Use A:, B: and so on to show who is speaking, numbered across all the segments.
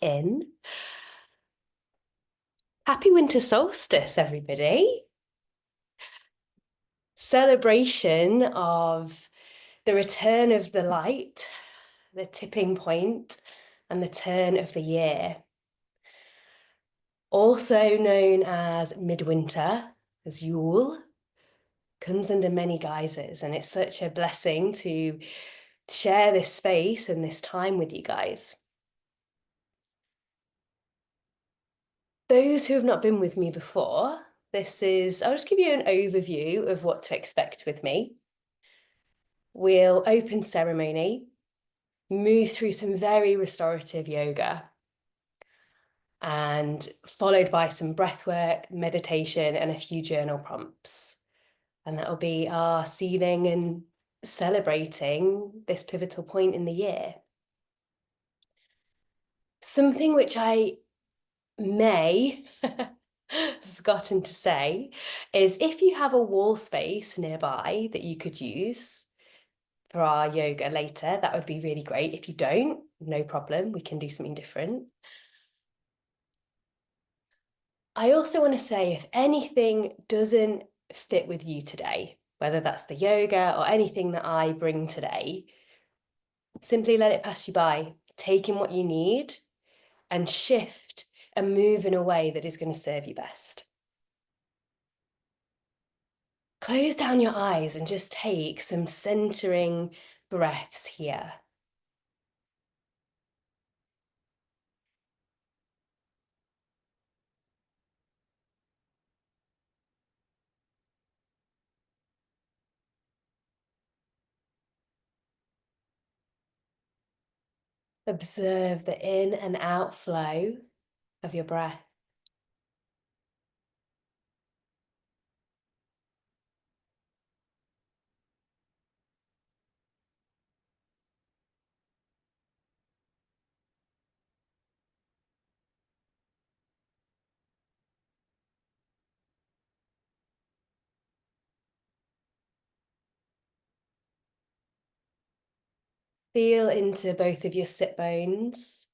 A: in. Happy winter solstice, everybody. Celebration of the return of the light, the tipping point, and the turn of the year. Also known as midwinter, as Yule, comes under many guises, and it's such a blessing to share this space and this time with you guys. Those who have not been with me before, I'll just give you an overview of what to expect with me. We'll open ceremony, move through some very restorative yoga, and followed by some breathwork, meditation, and a few journal prompts. And that'll be our sealing and celebrating this pivotal point in the year. Something which I may have forgotten to say is if you have a wall space nearby that you could use for our yoga later, that would be really great. If you don't, no problem, we can do something different. I also want to say if anything doesn't fit with you today, whether that's the yoga or anything that I bring today, simply let it pass you by, take in what you need and shift and move in a way that is going to serve you best. Close down your eyes and just take some centering breaths here. Observe the in and out flow of your breath. Feel into both of your sit bones,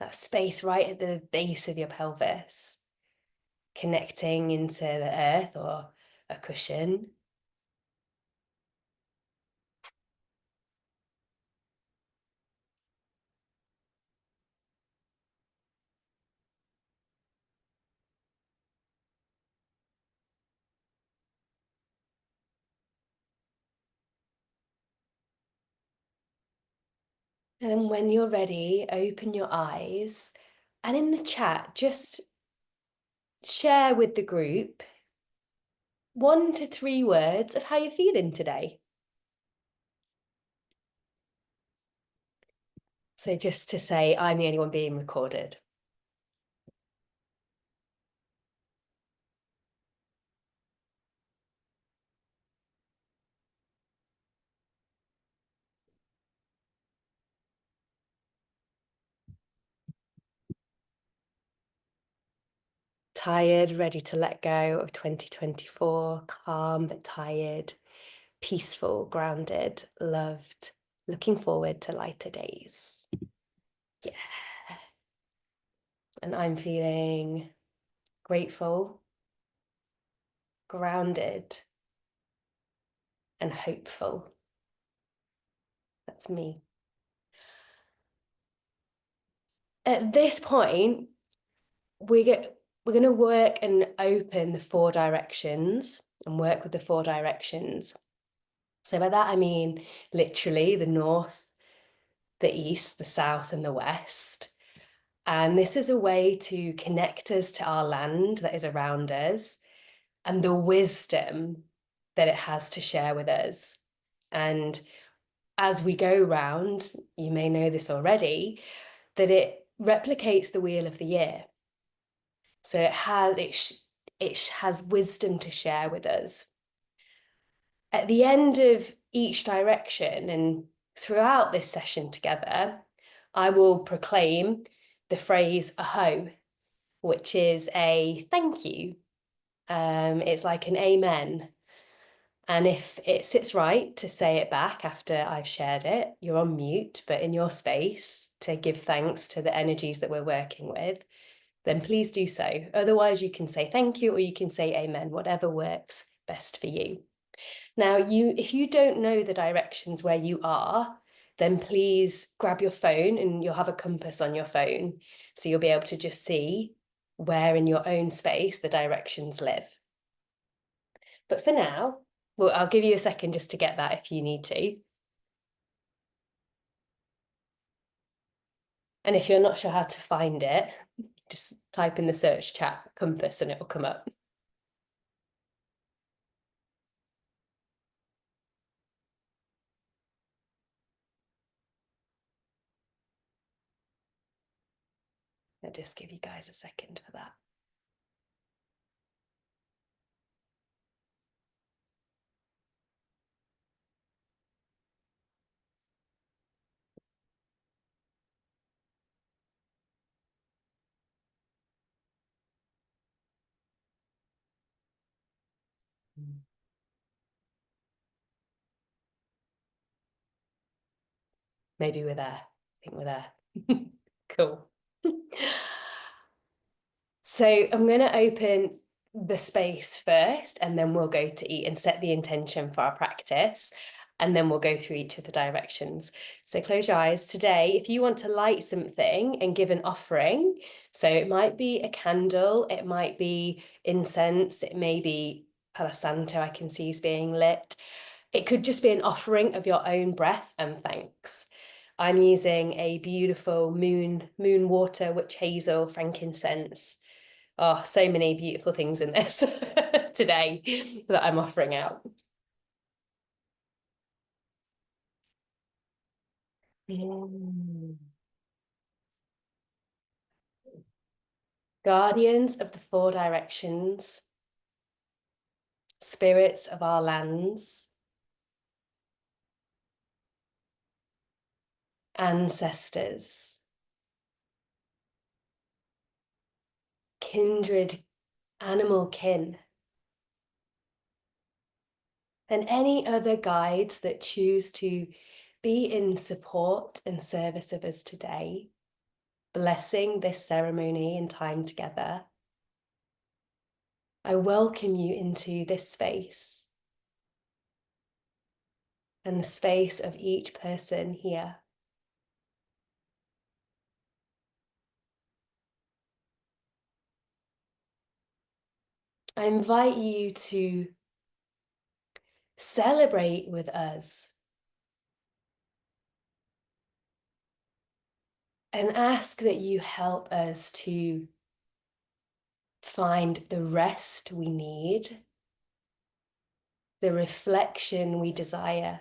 A: that space right at the base of your pelvis, connecting into the earth or a cushion. And then when you're ready, open your eyes and in the chat, just share with the group 1 to 3 words of how you're feeling today. So just to say, I'm the only one being recorded. Tired, ready to let go of 2024, calm but tired, peaceful, grounded, loved, looking forward to lighter days. Yeah. And I'm feeling grateful, grounded, and hopeful. That's me. At this point, we're going to work and open the 4 directions and work with the 4 directions. So by that, I mean literally the north, the east, the south, and the west. And this is a way to connect us to our land that is around us and the wisdom that it has to share with us. And as we go round, you may know this already, that it replicates the wheel of the year. So it has wisdom to share with us. At the end of each direction and throughout this session together, I will proclaim the phrase aho, which is a thank you. It's like an amen. And if it sits right to say it back after I've shared it, you're on mute, but in your space to give thanks to the energies that we're working with, then please do so. Otherwise, you can say thank you or you can say amen, whatever works best for you. Now, if you don't know the directions where you are, then please grab your phone and you'll have a compass on your phone. So you'll be able to just see where in your own space the directions live. But for now, well, I'll give you a second just to get that if you need to. And if you're not sure how to find it, just type in the search chat compass and it will come up. I'll just give you guys a second for that. Maybe we're there. I think we're there. Cool. So I'm going to open the space first, and then we'll go to eat and set the intention for our practice. And then we'll go through each of the directions. So close your eyes. Today, if you want to light something and give an offering, so it might be a candle, it might be incense, it may be Palo Santo I can see is being lit. It could just be an offering of your own breath and thanks. I'm using a beautiful moon water, witch hazel, frankincense. Oh, so many beautiful things in this today that I'm offering out. Guardians of the four directions, spirits of our lands, ancestors, kindred animal kin, and any other guides that choose to be in support and service of us today, blessing this ceremony and time together. I welcome you into this space and the space of each person here. I invite you to celebrate with us and ask that you help us to find the rest we need, the reflection we desire,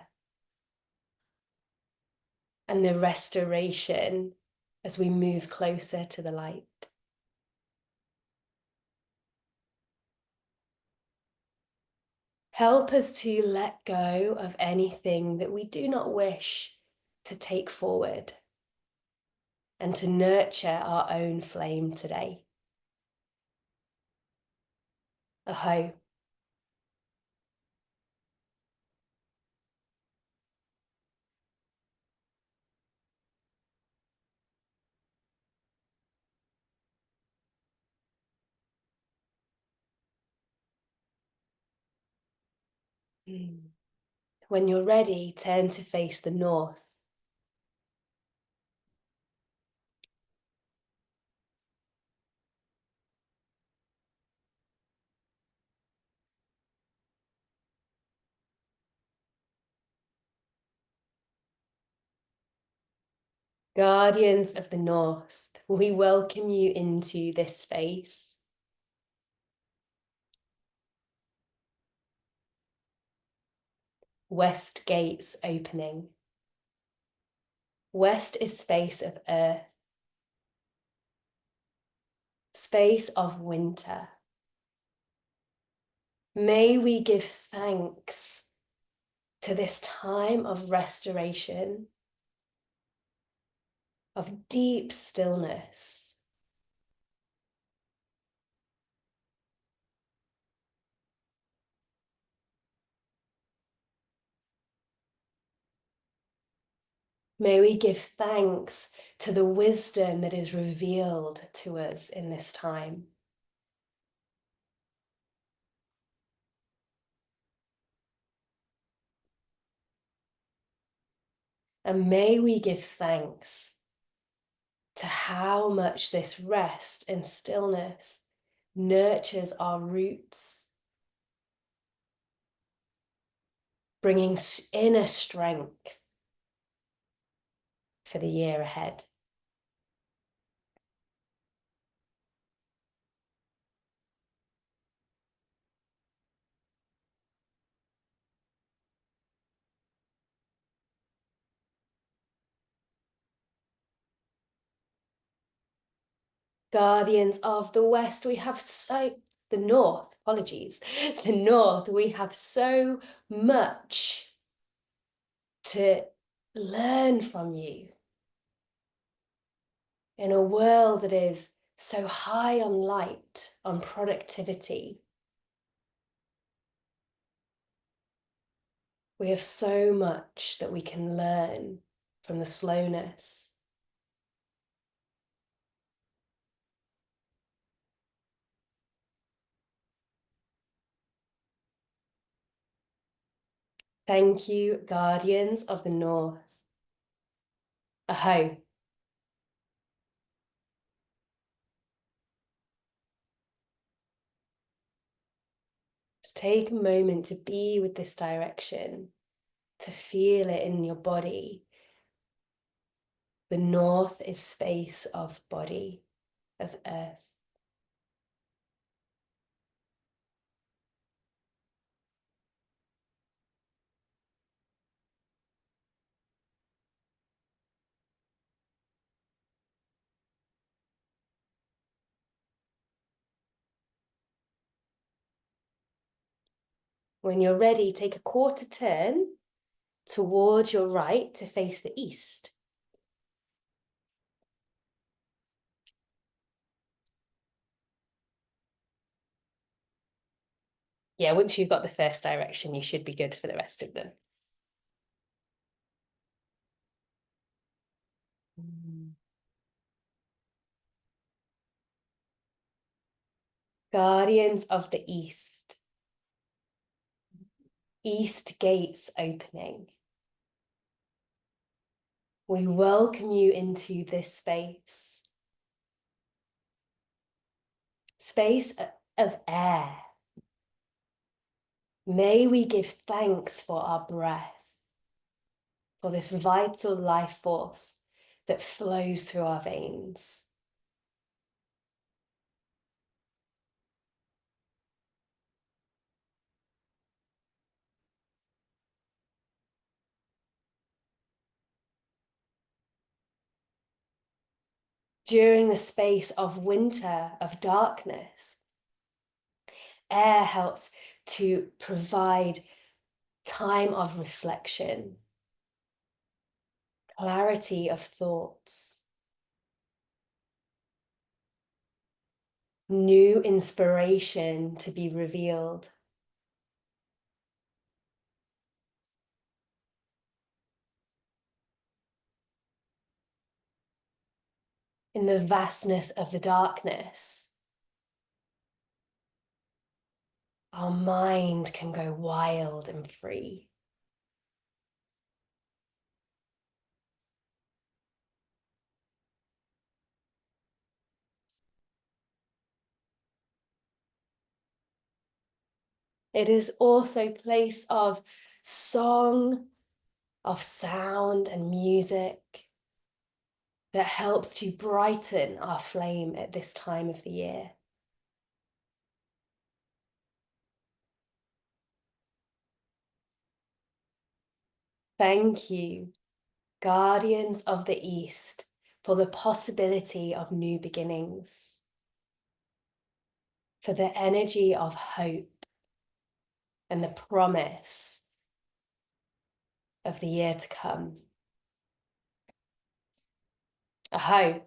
A: and the restoration as we move closer to the light. Help us to let go of anything that we do not wish to take forward and to nurture our own flame today. Aho. When you're ready, turn to face the north. Guardians of the North, we welcome you into this space. West gates opening. West is space of earth, space of winter. May we give thanks to this time of restoration, of deep stillness. May we give thanks to the wisdom that is revealed to us in this time. And may we give thanks to how much this rest and stillness nurtures our roots, bringing inner strength for the year ahead. Guardians of the West, the North, apologies, the North, we have so much to learn from you in a world that is so high on light, on productivity. We have so much that we can learn from the slowness. Thank you, Guardians of the North. Aho. Just take a moment to be with this direction, to feel it in your body. The North is space of body, of earth. When you're ready, take a quarter turn towards your right to face the east. Yeah, once you've got the first direction, you should be good for the rest of them. Guardians of the East. East gates opening. We welcome you into this space. Space of air. May we give thanks for our breath, for this vital life force that flows through our veins. During the space of winter, of darkness, air helps to provide time of reflection, clarity of thoughts, new inspiration to be revealed. In the vastness of the darkness, our mind can go wild and free. It is also a place of song, of sound and music that helps to brighten our flame at this time of the year. Thank you, Guardians of the East, for the possibility of new beginnings, for the energy of hope and the promise of the year to come. Aho.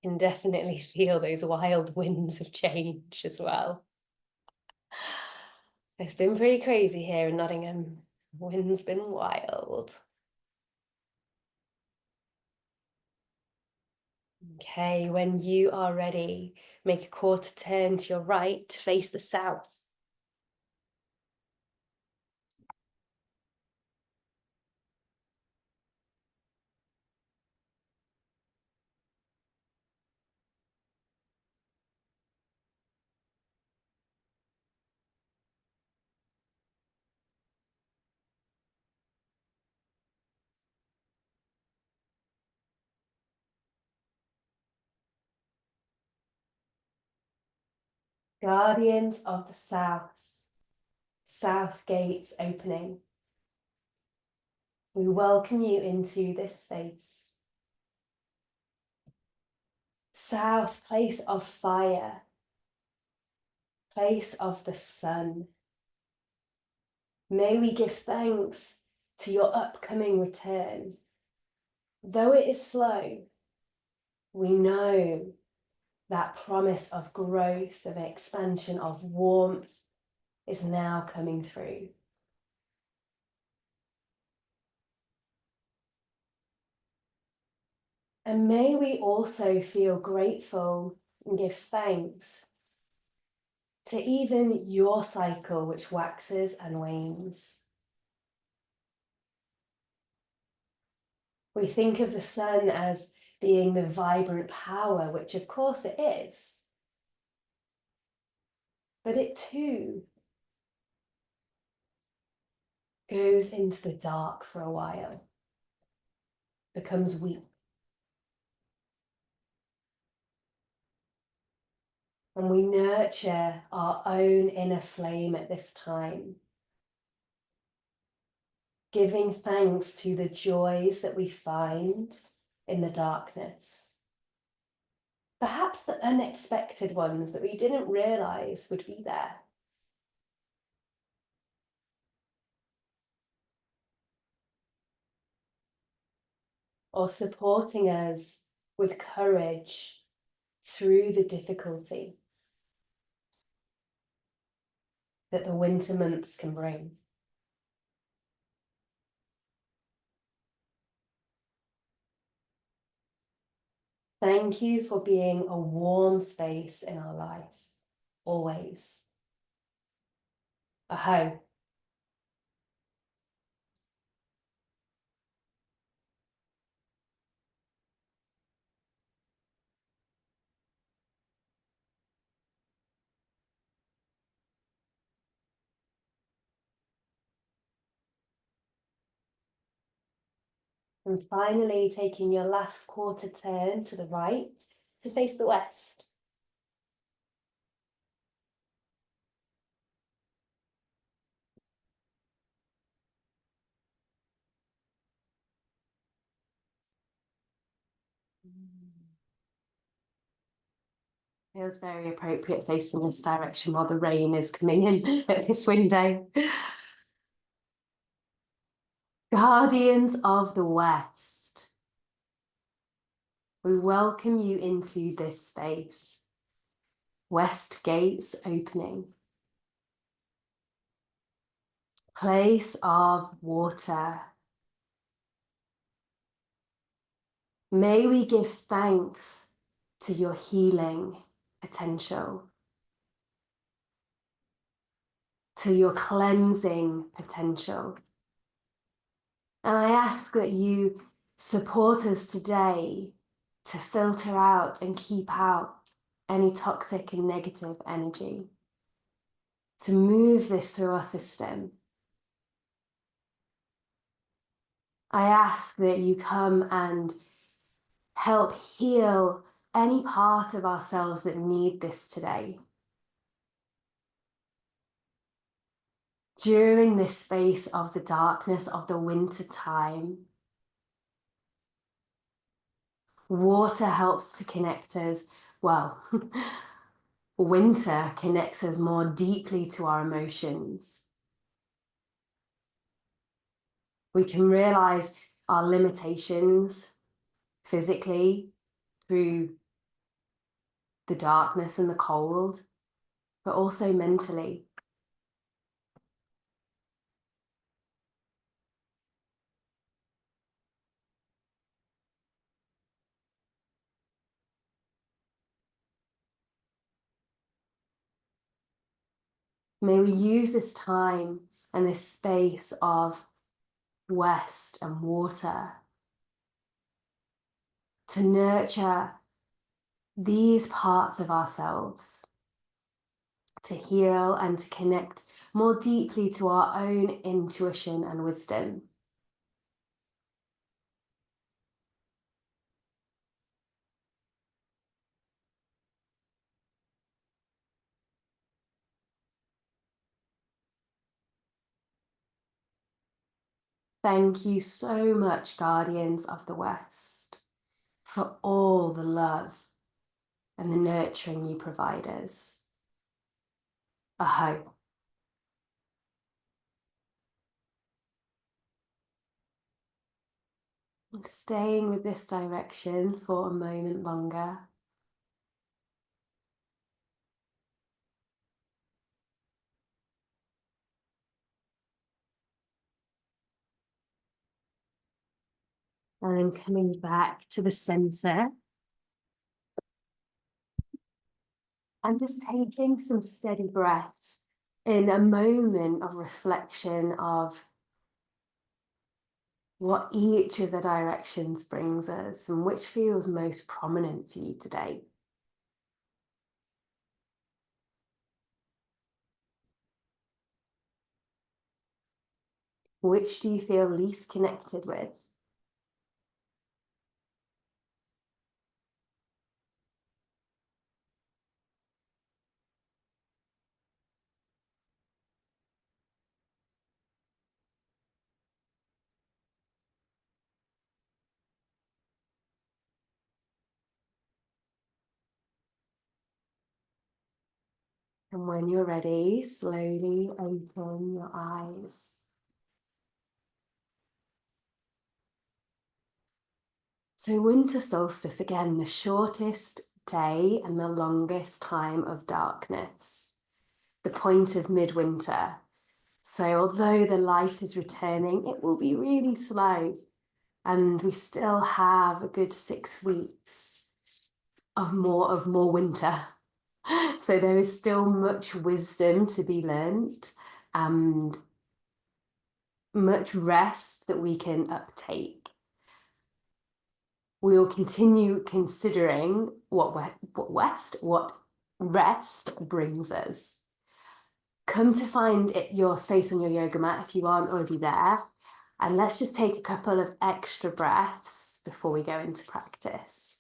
A: Can definitely feel those wild winds of change as well. It's been pretty crazy here in Nottingham. Wind's been wild. Okay, when you are ready, make a quarter turn to your right to face the south. Guardians of the South, South gates opening. We welcome you into this space. South, place of fire, place of the sun. May we give thanks to your upcoming return. Though it is slow, we know that promise of growth, of expansion, of warmth is now coming through. And may we also feel grateful and give thanks to even your cycle, which waxes and wanes. We think of the sun as being the vibrant power, which of course it is. But it too goes into the dark for a while, becomes weak. And we nurture our own inner flame at this time, giving thanks to the joys that we find in the darkness. Perhaps the unexpected ones that we didn't realize would be there. Or supporting us with courage through the difficulty that the winter months can bring. Thank you for being a warm space in our life, always. Aho. And finally, taking your last quarter turn to the right to face the west. Feels very appropriate facing this direction while the rain is coming in at this window. Guardians of the West, we welcome you into this space. West gates opening. Place of water. May we give thanks to your healing potential, to your cleansing potential. And I ask that you support us today to filter out and keep out any toxic and negative energy, to move this through our system. I ask that you come and help heal any part of ourselves that need this today. During this space of the darkness of the winter time, water helps to connect us, well, winter connects us more deeply to our emotions. We can realize our limitations physically through the darkness and the cold, but also mentally. May we use this time and this space of west and water to nurture these parts of ourselves, to heal and to connect more deeply to our own intuition and wisdom. Thank you so much, guardians of the West, for all the love and the nurturing you provide us. Aho. Staying with this direction for a moment longer. And then coming back to the center. And just taking some steady breaths in a moment of reflection of what each of the directions brings us and which feels most prominent for you today. Which do you feel least connected with? And when you're ready, slowly open your eyes. So winter solstice, again, the shortest day and the longest time of darkness, the point of midwinter. So although the light is returning, it will be really slow. And we still have a good 6 weeks of more winter. So there is still much wisdom to be learnt and much rest that we can uptake. We will continue considering what rest brings us. Come to find your space on your yoga mat if you aren't already there. And let's just take a couple of extra breaths before we go into practice.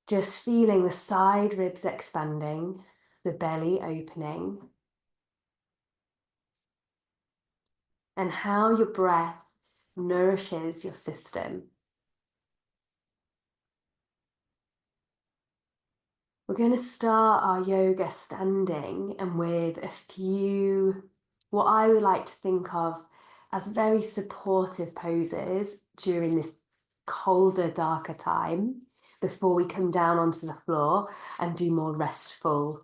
A: Just feeling the side ribs expanding, the belly opening, and how your breath nourishes your system. We're going to start our yoga standing and with a few, what I would like to think of as very supportive poses during this colder, darker time before we come down onto the floor and do more restful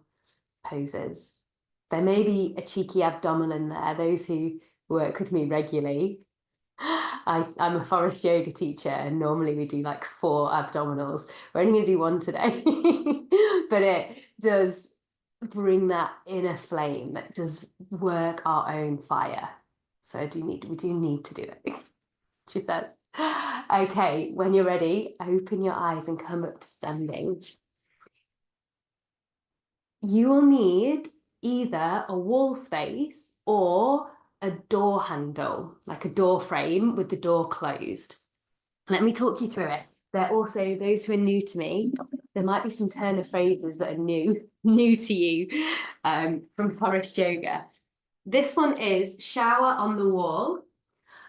A: poses. There may be a cheeky abdominal in there. Those who work with me regularly, I'm a forest yoga teacher and normally we do like 4 abdominals. We're only going to do 1 today, but it does bring that inner flame, that does work our own fire. So we do need to do it, she says. Okay, when you're ready, open your eyes and come up to standing. You will need either a wall space or a door handle, like a door frame with the door closed. Let me talk you through it. There are also those who are new to me. There might be some turn of phrases that are new to you from forest yoga. This one is shower on the wall.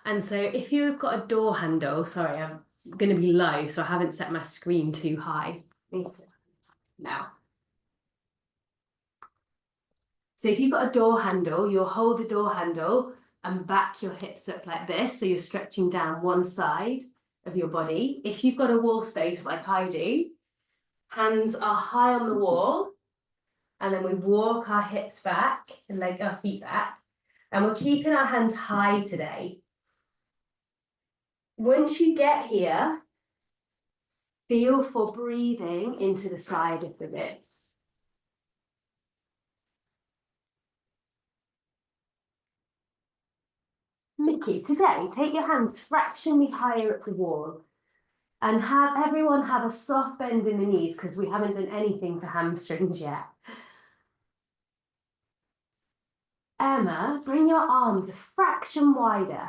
A: And so if you've got a door handle, sorry, I'm going to be low, so I haven't set my screen too high. Now. So if you've got a door handle, you'll hold the door handle and back your hips up like this. So you're stretching down one side of your body. If you've got a wall space like I do, hands are high on the wall, and then we walk our hips back and leg our feet back, and we're keeping our hands high today. Once you get here, feel for breathing into the side of the ribs. Mickey, today, take your hands fractionally higher at the wall and have everyone have a soft bend in the knees because we haven't done anything for hamstrings yet. Emma, bring your arms a fraction wider,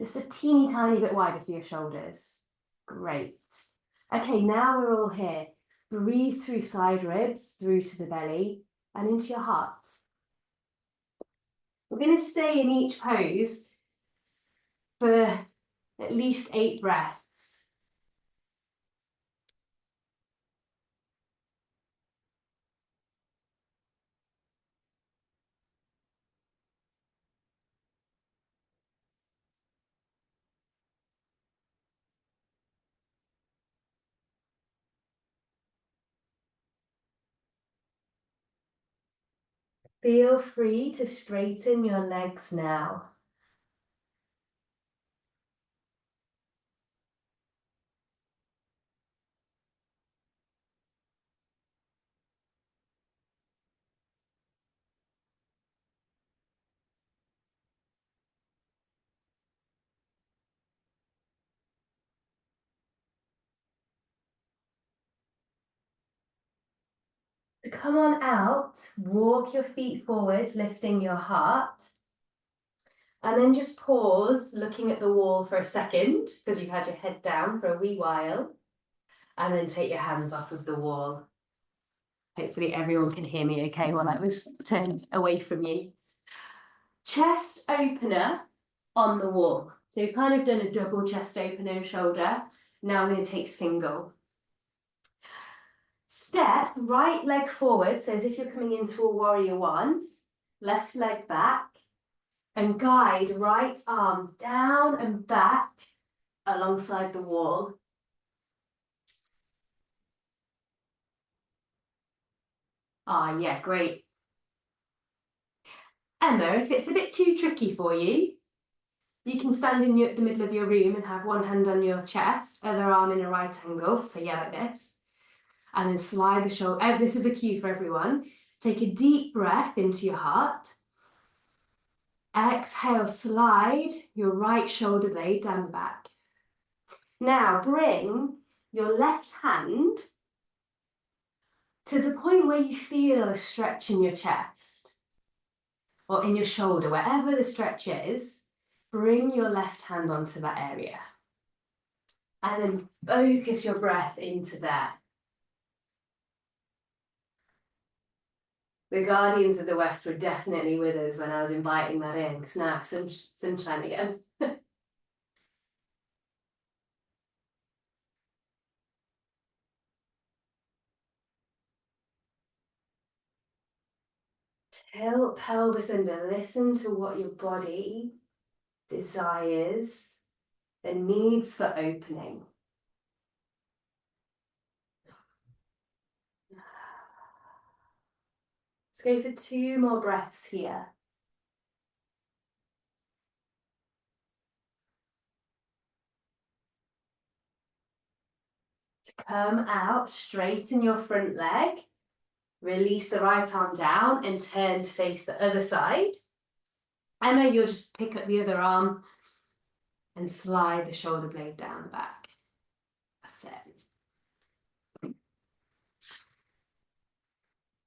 A: just a teeny tiny bit wider for your shoulders. Great. Okay, now we're all here. Breathe through side ribs, through to the belly and into your heart. We're going to stay in each pose for at least 8 breaths. Feel free to straighten your legs now. Come on out, walk your feet forwards, lifting your heart. And then just pause, looking at the wall for a second, because you've had your head down for a wee while. And then take your hands off of the wall. Hopefully everyone can hear me okay while I was turned away from you. Chest opener on the wall. So you've kind of done a double chest opener and shoulder. Now I'm going to take single. Step right leg forward, so as if you're coming into a warrior one. Left leg back. And guide right arm down and back alongside the wall. Ah, yeah, great. Emma, if it's a bit too tricky for you, you can stand in the middle of your room and have one hand on your chest, other arm in a right angle, so yeah, like this. And then slide the shoulder. This is a cue for everyone. Take a deep breath into your heart. Exhale, slide your right shoulder blade down the back. Now bring your left hand to the point where you feel a stretch in your chest or in your shoulder, wherever the stretch is, bring your left hand onto that area. And then focus your breath into there. The Guardians of the West were definitely with us when I was inviting that in, because now sunshine again. Tilt pelvis under, listen to what your body desires and needs for opening. Let's go for 2 more breaths here. To come out, straighten your front leg, release the right arm down and turn to face the other side. Emma, you'll just pick up the other arm and slide the shoulder blade down the back. That's it.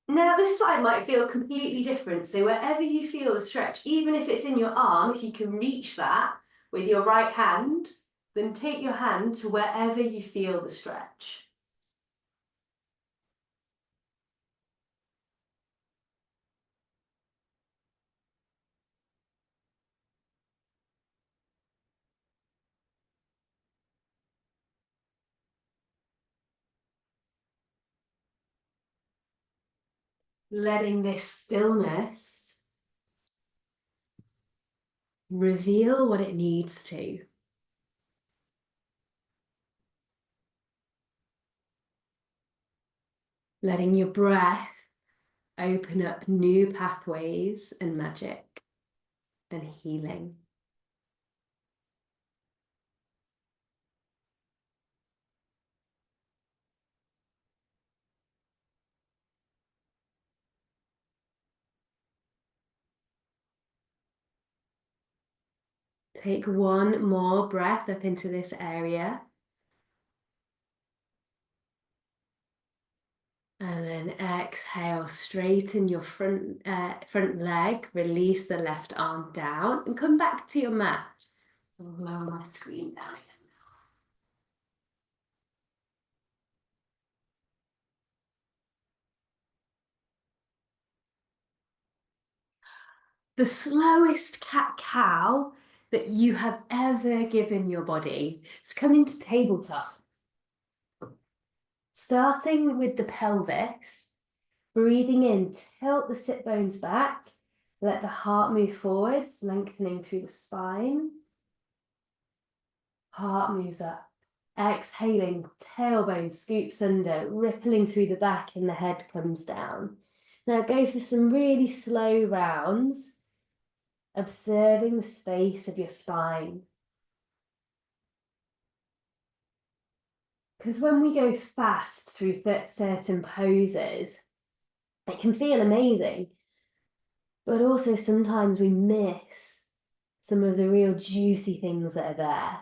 A: Now this side might feel completely different, so wherever you feel the stretch, even if it's in your arm, if you can reach that with your right hand, then take your hand to wherever you feel the stretch. Letting this stillness reveal what it needs to. letting your breath open up new pathways and magic and healing. Take one more breath up into this area. And then exhale, straighten your front leg, release the left arm down and come back to your mat. I'll lower my screen down again. The slowest cat-cow that you have ever given your body is coming to tabletop. Starting with the pelvis, breathing in, tilt the sit bones back, let the heart move forwards, lengthening through the spine. Heart moves up. Exhaling, tailbone scoops under, rippling through the back and the head comes down. Now go for some really slow rounds, observing the space of your spine. Because when we go fast through certain poses, it can feel amazing, but also sometimes we miss some of the real juicy things that are there.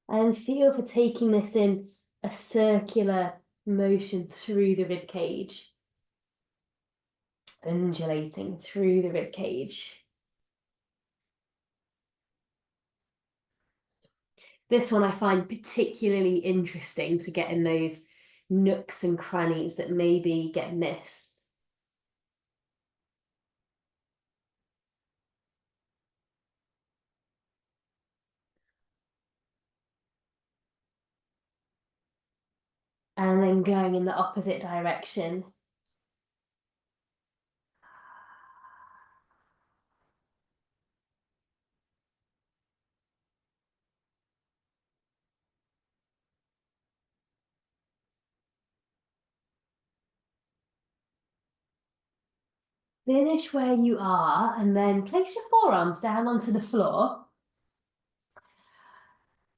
A: And feel for taking this in a circular motion through the rib cage, undulating through the rib cage. This one I find particularly interesting to get in those nooks and crannies that maybe get missed. And then going in the opposite direction. Finish where you are and then place your forearms down onto the floor.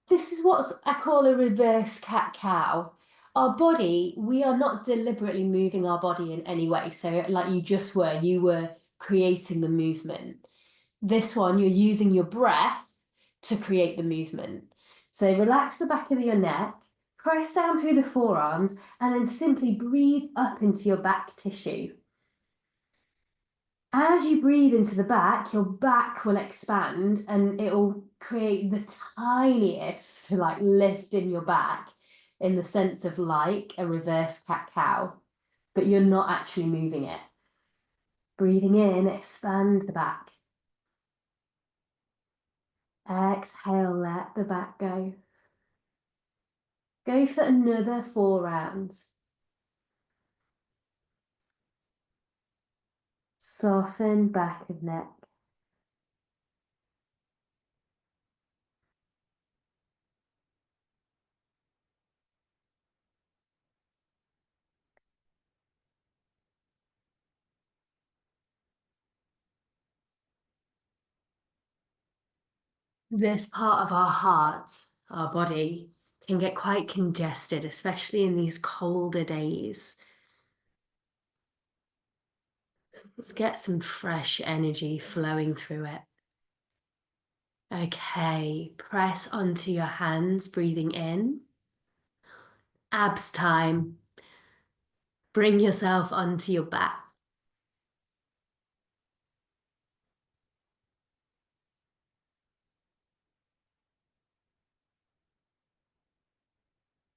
A: This is what I call a reverse cat-cow. Our body, we are not deliberately moving our body in any way. So like you were creating the movement. This one, you're using your breath to create the movement. So relax the back of your neck, press down through the forearms, and then simply breathe up into your back tissue. As you breathe into the back, your back will expand and it will create the tiniest like lift in your back in the sense of like a reverse cat-cow, but you're not actually moving it. Breathing in, expand the back. Exhale, let the back go. Go for another 4 rounds. Soften back of neck. This part of our heart, our body, can get quite congested, especially in these colder days. Let's get some fresh energy flowing through it. Okay, press onto your hands, breathing in. Abs time. Bring yourself onto your back.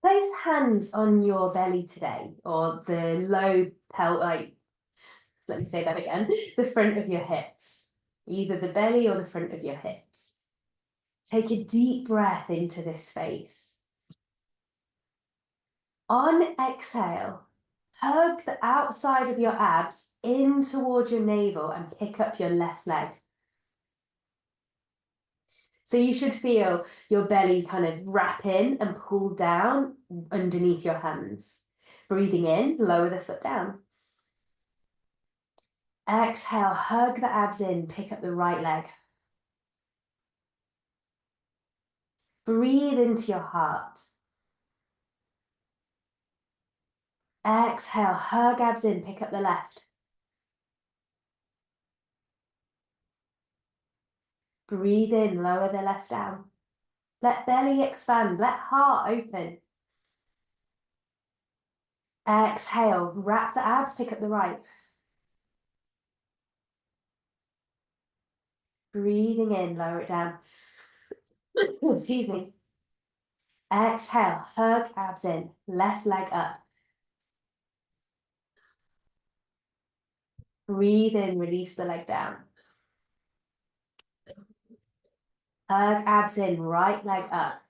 A: Place hands on your belly today, or the low pelvic, let me say that again, the front of your hips, either the belly or the front of your hips. Take a deep breath into this space. On exhale, Hug the outside of your abs in towards your navel and pick up your left leg. So you should feel your belly kind of wrap in and pull down underneath your hands. Breathing in, lower the foot down. Exhale, hug the abs in, pick up the right leg. Breathe into your heart. Exhale, hug abs in, pick up the left. Breathe in, lower the left down. Let belly expand, let heart open. Exhale, wrap the abs, pick up the right. Breathing in, lower it down. Excuse me. Exhale, hug abs in, left leg up. Breathe in, release the leg down. Hug abs in, right leg up.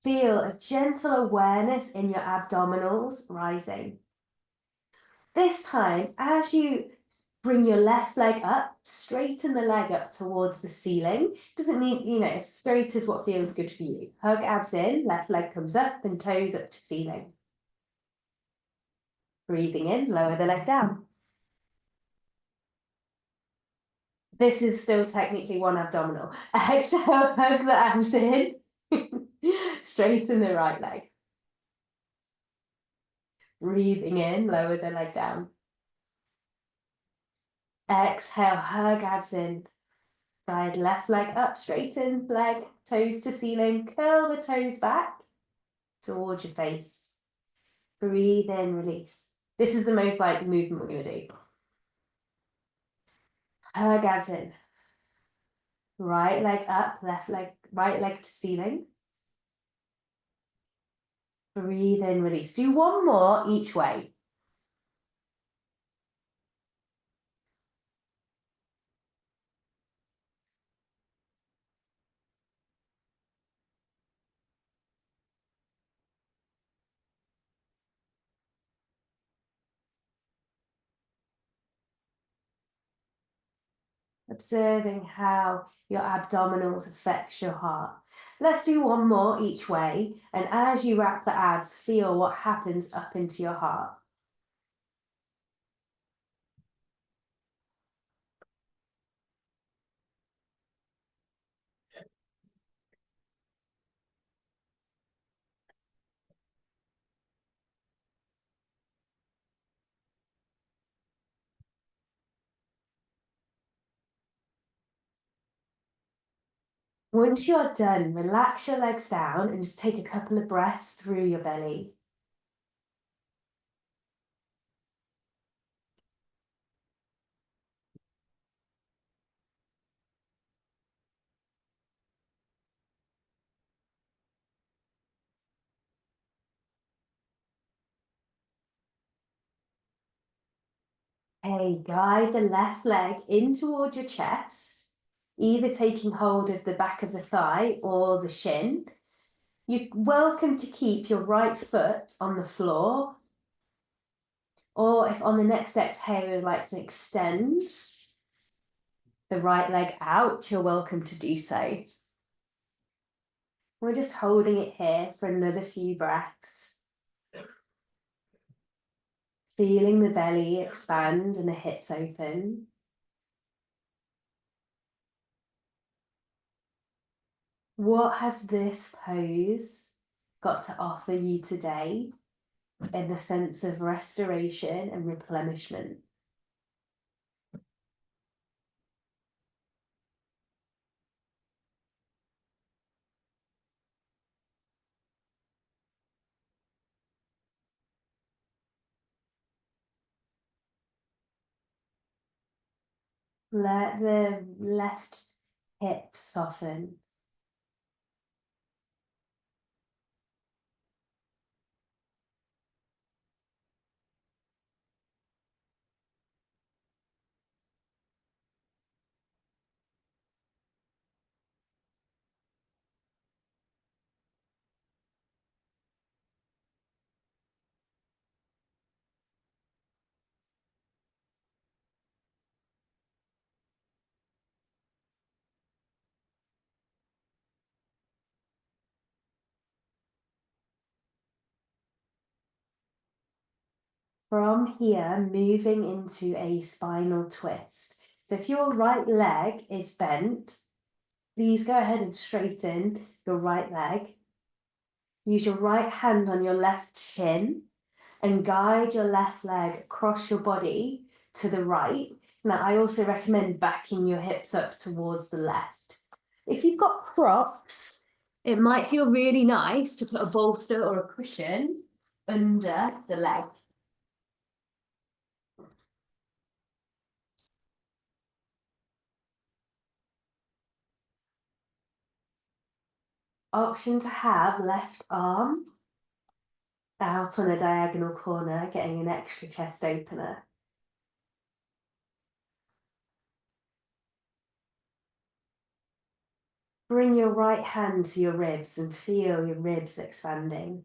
A: Feel a gentle awareness in your abdominals rising. This time, as you bring your left leg up, straighten the leg up towards the ceiling. Doesn't mean, straight is what feels good for you. Hug abs in, left leg comes up and toes up to ceiling. Breathing in, lower the leg down. This is still technically one abdominal. Exhale, hug the abs in. Straighten the right leg. Breathing in, lower the leg down. Exhale, hug abs in. Guide left leg up, straighten leg, toes to ceiling. Curl the toes back towards your face. Breathe in, release. This is the most like movement we're going to do. Hug abs in. Right leg up, left leg, right leg to ceiling. Breathe in, release. Do one more each way. Observing how your abdominals affects your heart. Let's do one more each way. And as you wrap the abs, feel what happens up into your heart. Once you're done, relax your legs down and just take a couple of breaths through your belly. Hey, guide the left leg in towards your chest, either taking hold of the back of the thigh or the shin. You're welcome to keep your right foot on the floor, or if on the next exhale you'd like to extend the right leg out, you're welcome to do so. We're just holding it here for another few breaths. Feeling the belly expand and the hips open. What has this pose got to offer you today in the sense of restoration and replenishment? Let the left hip soften. From here, moving into a spinal twist. So if your right leg is bent, please go ahead and straighten your right leg. Use your right hand on your left shin and guide your left leg across your body to the right. Now, I also recommend backing your hips up towards the left. If you've got props, it might feel really nice to put a bolster or a cushion under the leg. Option to have left arm out on a diagonal corner, getting an extra chest opener. Bring your right hand to your ribs and feel your ribs expanding.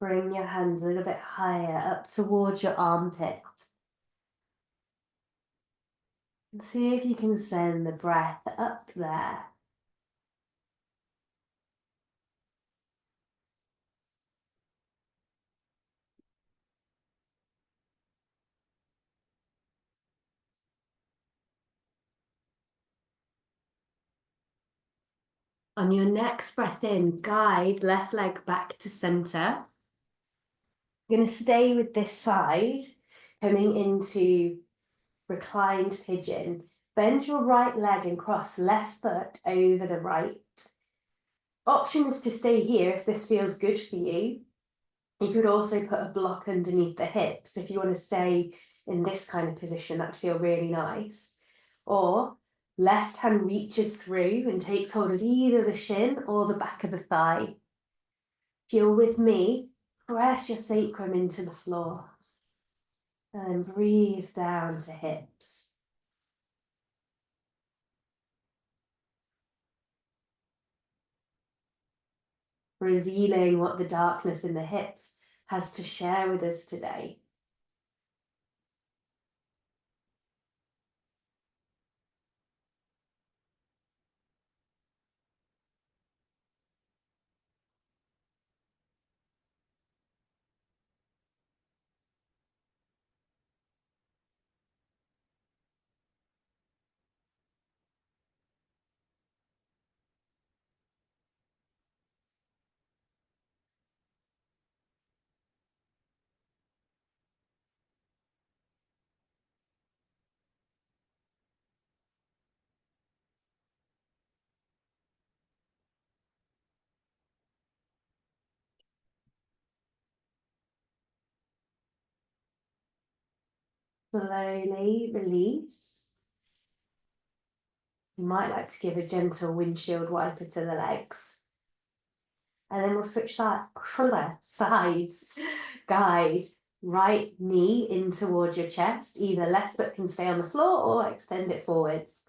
A: Bring your hand a little bit higher up towards your armpit. And see if you can send the breath up there. On your next breath in, guide left leg back to center. You're going to stay with this side, coming into reclined pigeon. Bend your right leg and cross left foot over the right. Option is to stay here if this feels good for you. You could also put a block underneath the hips if you want to stay in this kind of position. That'd feel really nice. Or left hand reaches through and takes hold of either the shin or the back of the thigh. If you're with me, press your sacrum into the floor and breathe down to hips. Revealing what the darkness in the hips has to share with us today. Slowly release. You might like to give a gentle windshield wiper to the legs. And then we'll switch sides. Guide right knee in towards your chest. Either left foot can stay on the floor or extend it forwards.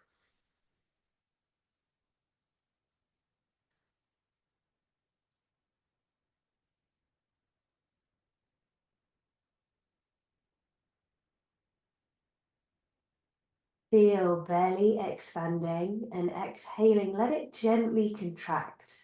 A: Feel belly expanding and exhaling. Let it gently contract.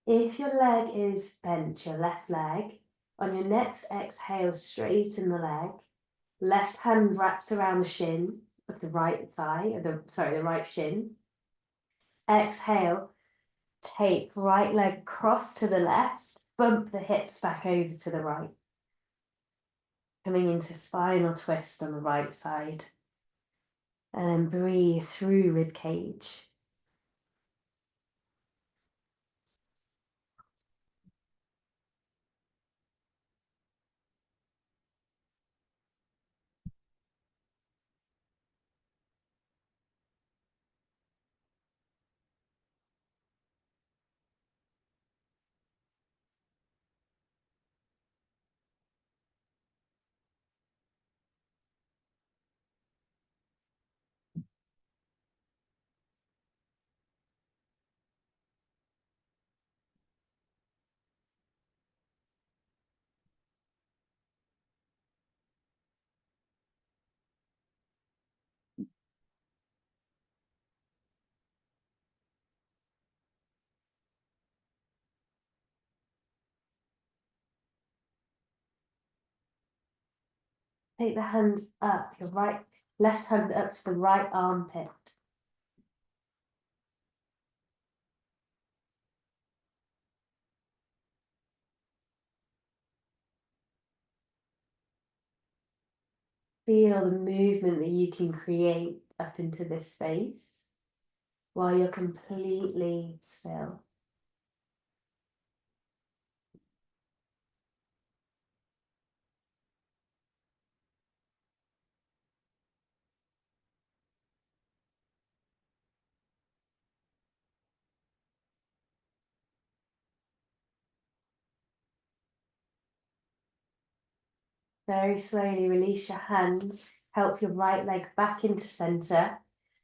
A: If your leg is bent, your left leg, on your next exhale, straighten the leg. Left hand wraps around the shin of the right thigh, or the right shin. Exhale, take right leg cross to the left
B: bump the hips back over to the right. Coming into spinal twist on the right side. And then breathe through rib cage. Take the hand up, your left hand up to the right armpit. Feel the movement that you can create up into this space while you're completely still. Very slowly release your hands, help your right leg back into center,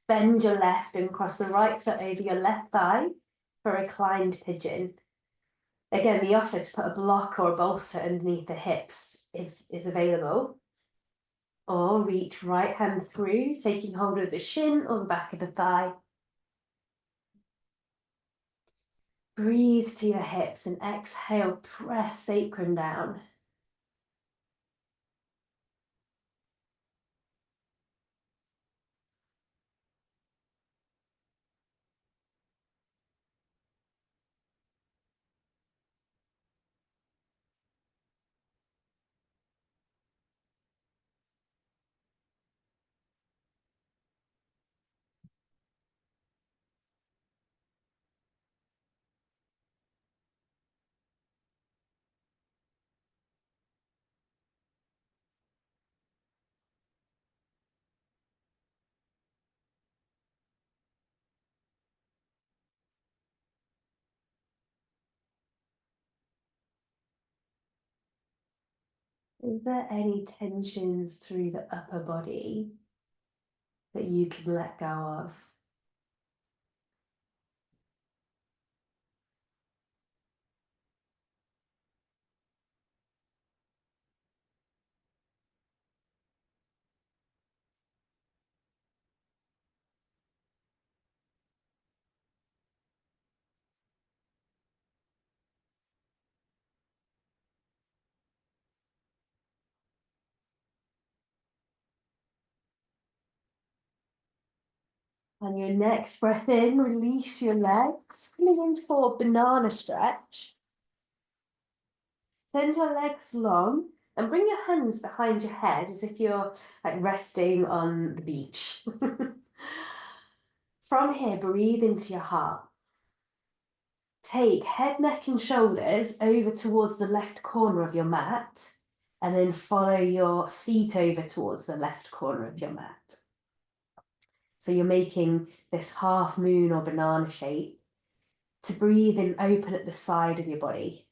B: bend your left and cross the right foot over your left thigh for reclined pigeon. Again, the offer to put a block or a bolster underneath the hips is available. Or reach right hand through, taking hold of the shin or the back of the thigh. Breathe to your hips and exhale, press sacrum down. Is there any tensions through the upper body that you can let go of? On your next breath in, release your legs, coming in for banana stretch. Send your legs long and bring your hands behind your head as if you're like resting on the beach. From here, breathe into your heart. Take head, neck and shoulders over towards the left corner of your mat and then follow your feet over towards the left corner of your mat. So you're making this half moon or banana shape to breathe and open at the side of your body.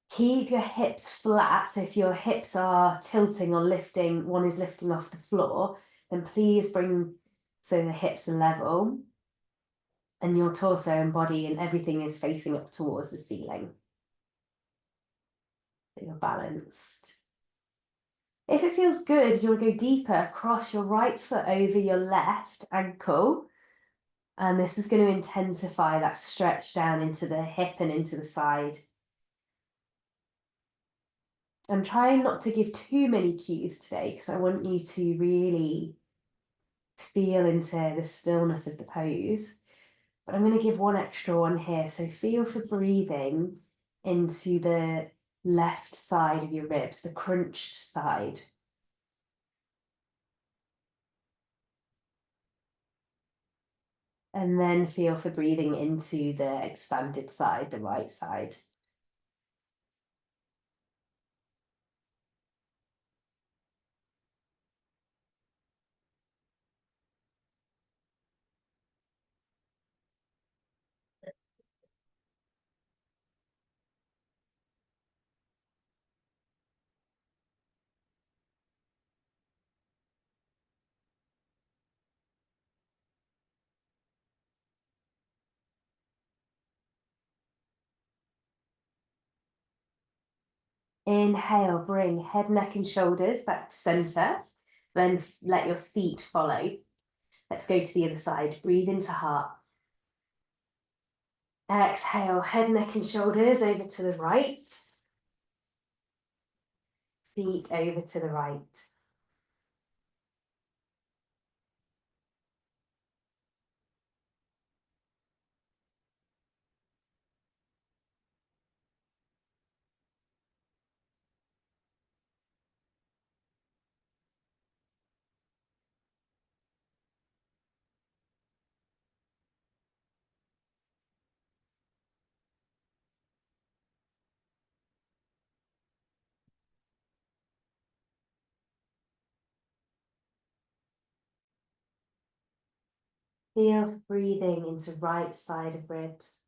B: Keep your hips flat. So if your hips are tilting or lifting, one is lifting off the floor, then please bring so the hips are level and your torso and body and everything is facing up towards the ceiling. So you're balanced. If it feels good, you'll go deeper, cross your right foot over your left ankle. And this is going to intensify that stretch down into the hip and into the side. I'm trying not to give too many cues today because I want you to really feel into the stillness of the pose. But I'm going to give one extra one here. So feel for breathing into the left side of your ribs, the crunched side. And then feel for breathing into the expanded side, the right side. Inhale, bring head, neck and shoulders back to center. Then let your feet follow. Let's go to the other side. Breathe into heart. Exhale, head, neck and shoulders over to the right. Feet over to the right. Feel breathing into right side of ribs.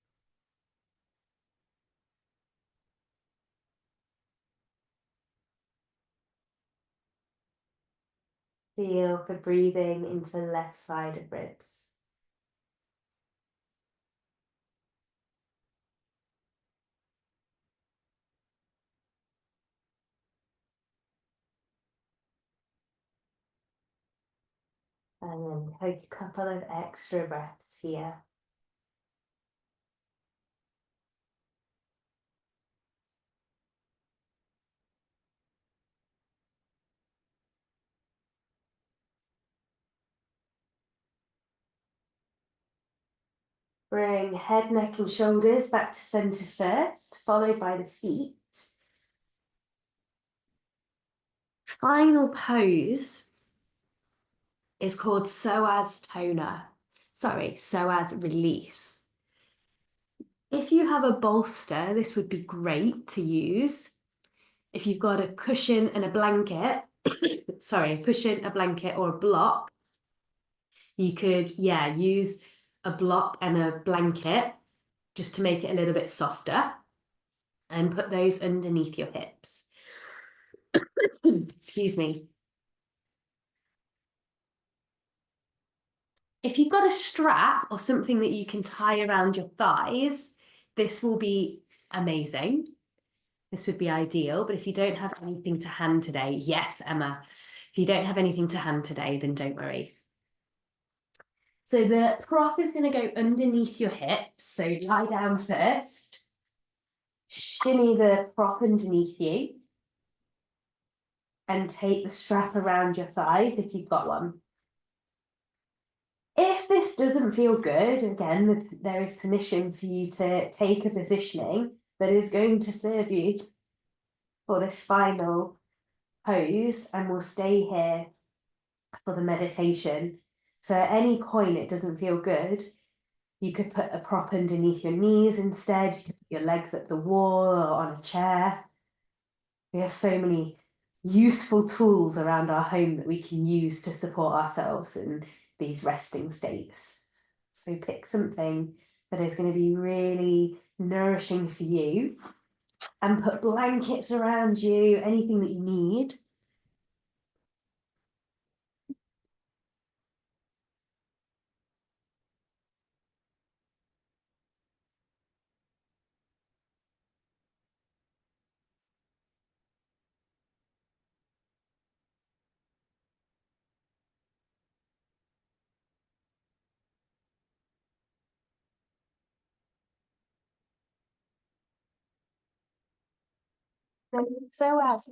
B: Feel for breathing into left side of ribs. And then take a couple of extra breaths here. Bring head, neck and shoulders back to center first, followed by the feet. Final pose is called psoas toner. Sorry, psoas release. If you have a bolster, this would be great to use. If you've got a cushion and a blanket, sorry, a cushion, a blanket or a block, you could, use a block and a blanket just to make it a little bit softer and put those underneath your hips. Excuse me. If you've got a strap or something that you can tie around your thighs, this will be amazing. This would be ideal, but if you don't have anything to hand today, yes, Emma, if you don't have anything to hand today, then don't worry. So the prop is going to go underneath your hips. So lie down first, shimmy the prop underneath you, and take the strap around your thighs if you've got one. If this doesn't feel good, again, there is permission for you to take a positioning that is going to serve you for this final pose, and we'll stay here for the meditation. So at any point it doesn't feel good, you could put a prop underneath your knees instead. You could put your legs at the wall or on a chair. We have so many useful tools around our home that we can use to support ourselves in these resting states. So pick something that is going to be really nourishing for you and put blankets around you, anything that you need. So as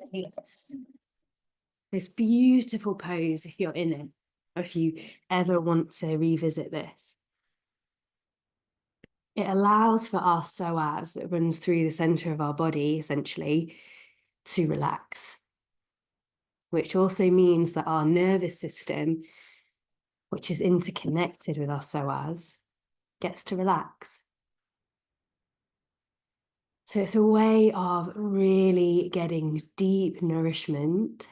B: this beautiful pose, if you're in it, or if you ever want to revisit this.
A: It allows for our psoas that runs through the center of our body, essentially, to relax, which also means that our nervous system, which is interconnected with our psoas, gets to relax. So it's a way of really getting deep nourishment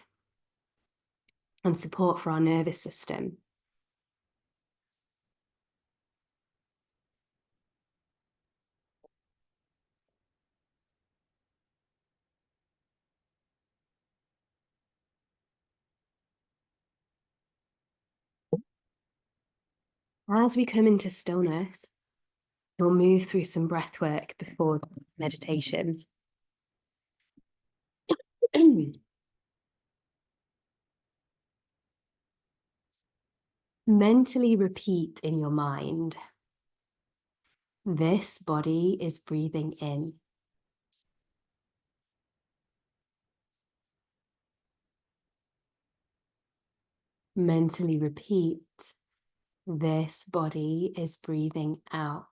A: and support for our nervous system. As we come into stillness, we'll move through some breath work before meditation. Mentally repeat in your mind, this body is breathing in. Mentally repeat, this body is breathing out.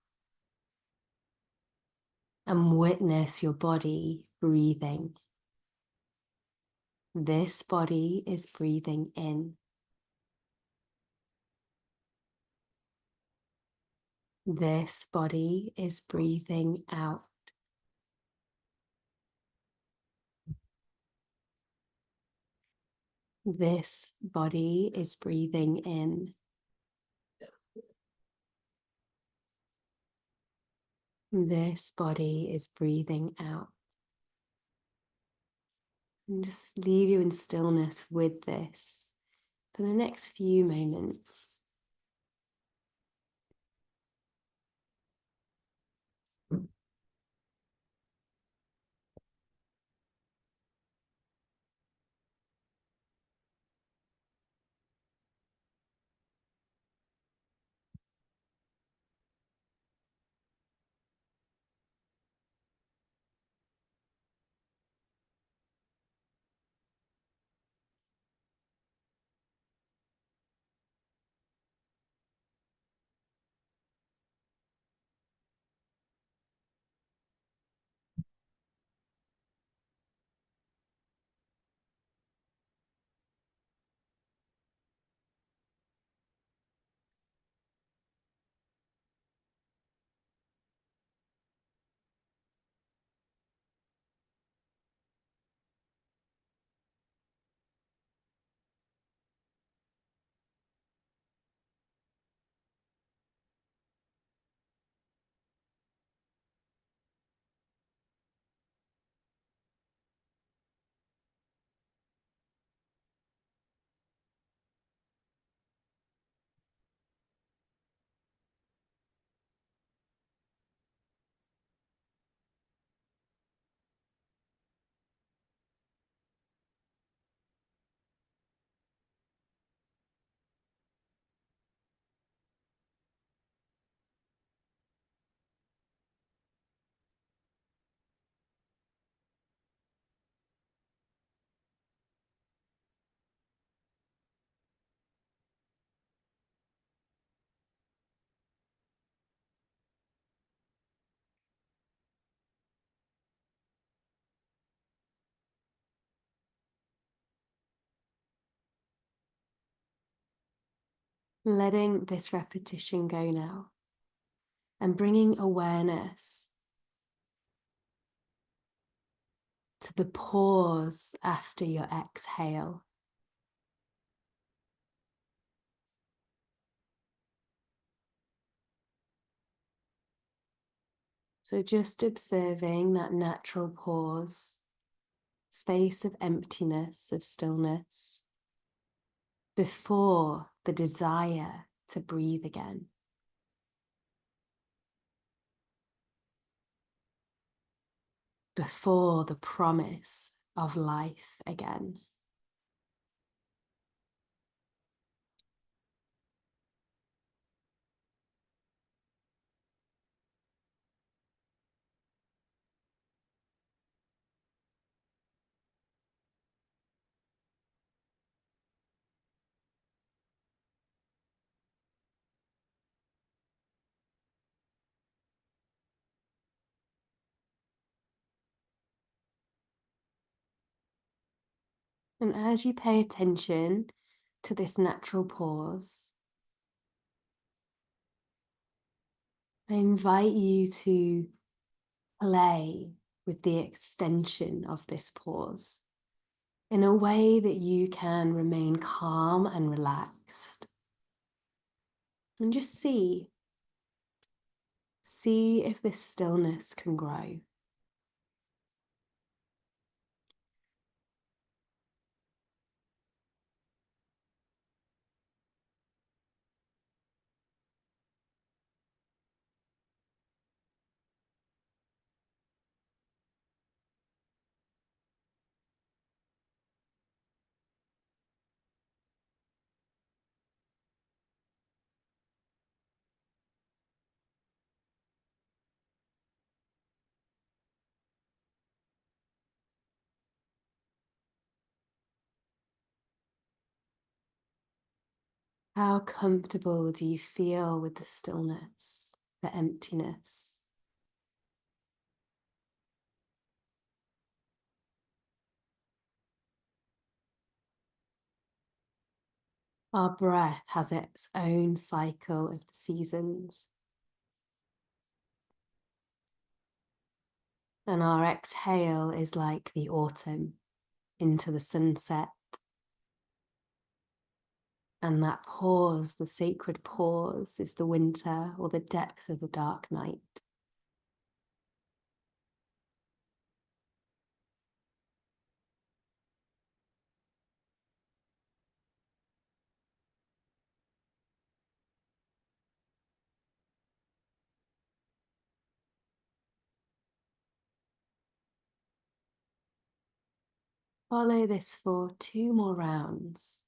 A: And witness your body breathing. This body is breathing in. This body is breathing out. This body is breathing in. This body is breathing out. And just leave you in stillness with this for the next few moments. Letting this repetition go now and bringing awareness to the pause after your exhale. So just observing that natural pause, space of emptiness, of stillness, before the desire to breathe again. Before the promise of life again.
B: And as you pay attention to this natural pause, I invite you to play with the extension of this pause in a way that you can remain calm and relaxed. And just see if this stillness can grow. How comfortable do you feel with the stillness, the emptiness? Our breath has its own cycle of the seasons. And our exhale is like the autumn into the sunset. And that pause, the sacred pause, is the winter or the depth of the dark night. Follow this for 2 more rounds.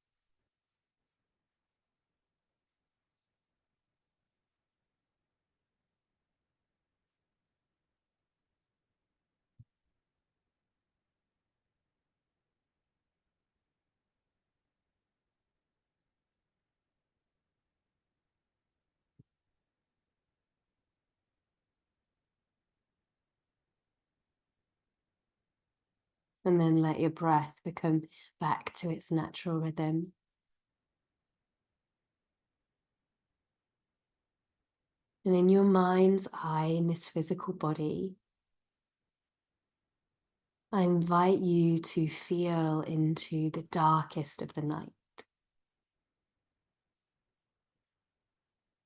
B: And then let your breath become back to its natural rhythm. And in your mind's eye, in this physical body, I invite you to feel into the darkest of the night,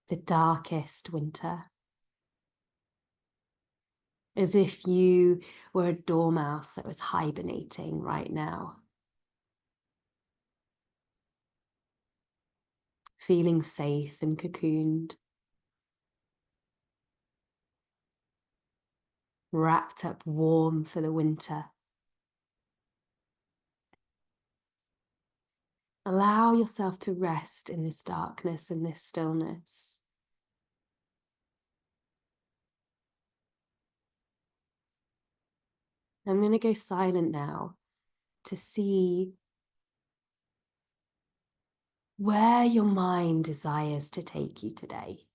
B: the darkest winter, as if you were a dormouse that was hibernating right now, feeling safe and cocooned, wrapped up warm for the winter. Allow yourself to rest in this darkness and this stillness. I'm going to go silent now to see where your mind desires to take you today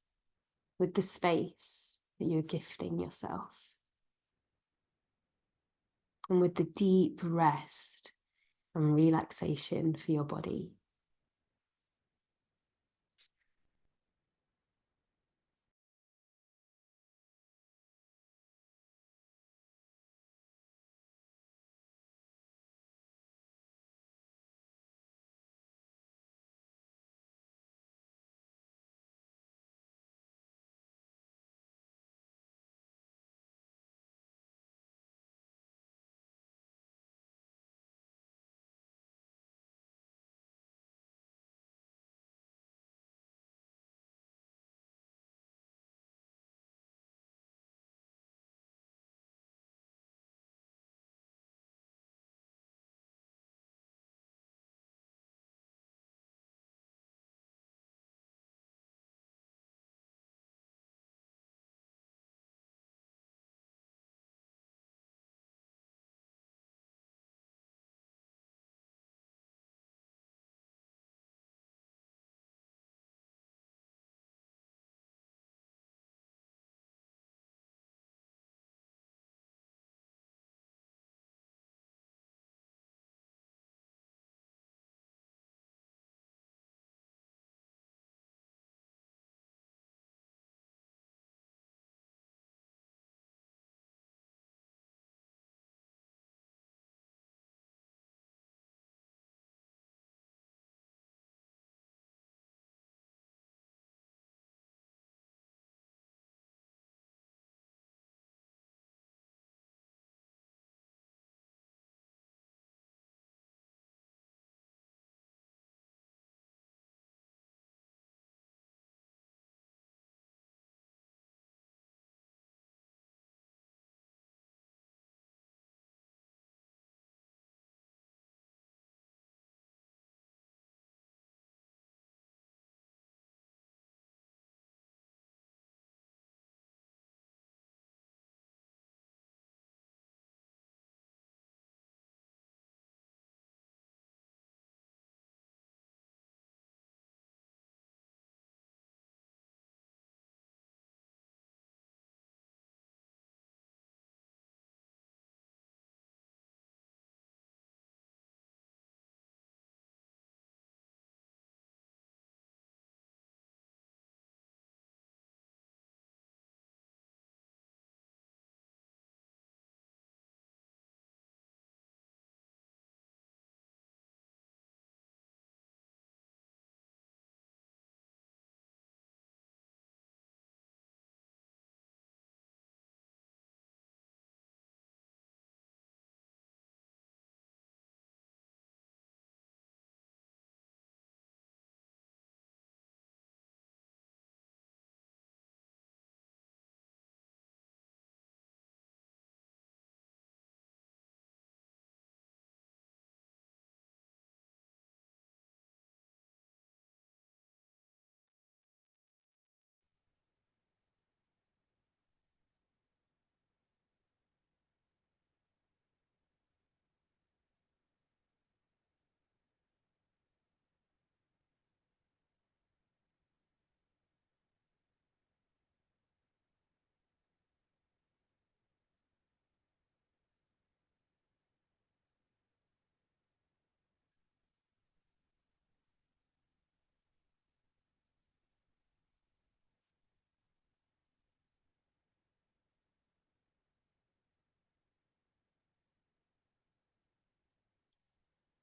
B: with the space that you're gifting yourself and with the deep rest and relaxation for your body.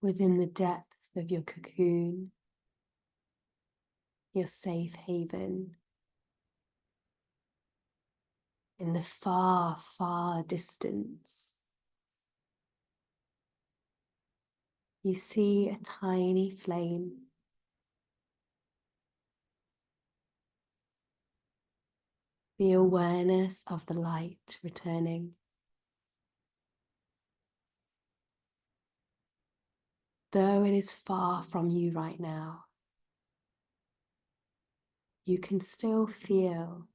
A: within the depths of your cocoon, your safe haven, in the far, far distance. You see a tiny flame. The awareness of the light returning. Though it is far from you right now, you can still feel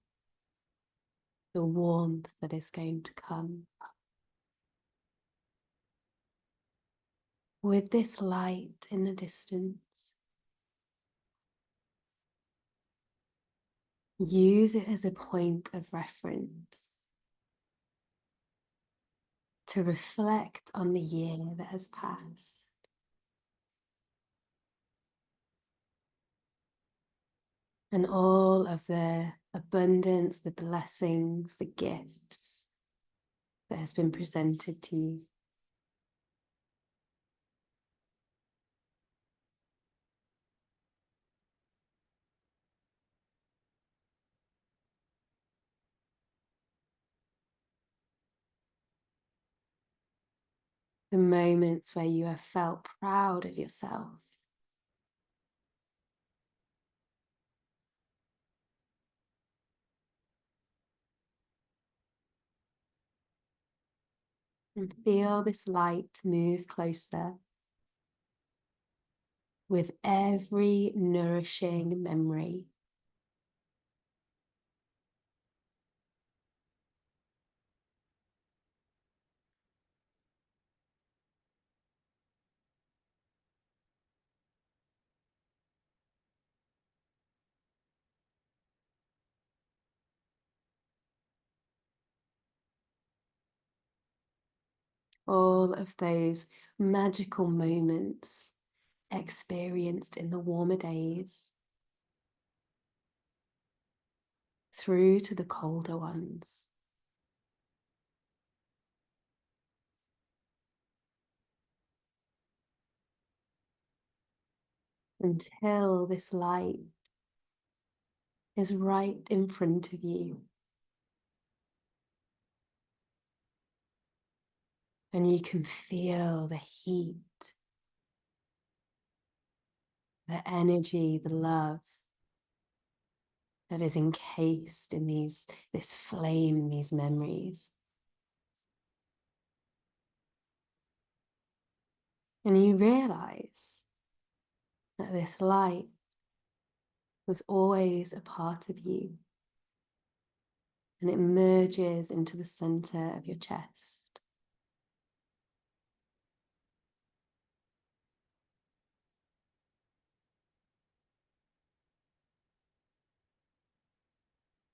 A: the warmth that is going to come. With this light in the distance, use it as a point of reference to reflect on the year that has passed. And all of the abundance, the blessings, the gifts that has been presented to you. The moments where you have felt proud of yourself. And feel this light move closer with every nourishing memory. All of those magical moments experienced in the warmer days, through to the colder ones. Until this light is right in front of you. And you can feel the heat, the energy, the love that is encased in this flame, these memories. And you realize that this light was always a part of you. And it merges into the center of your chest.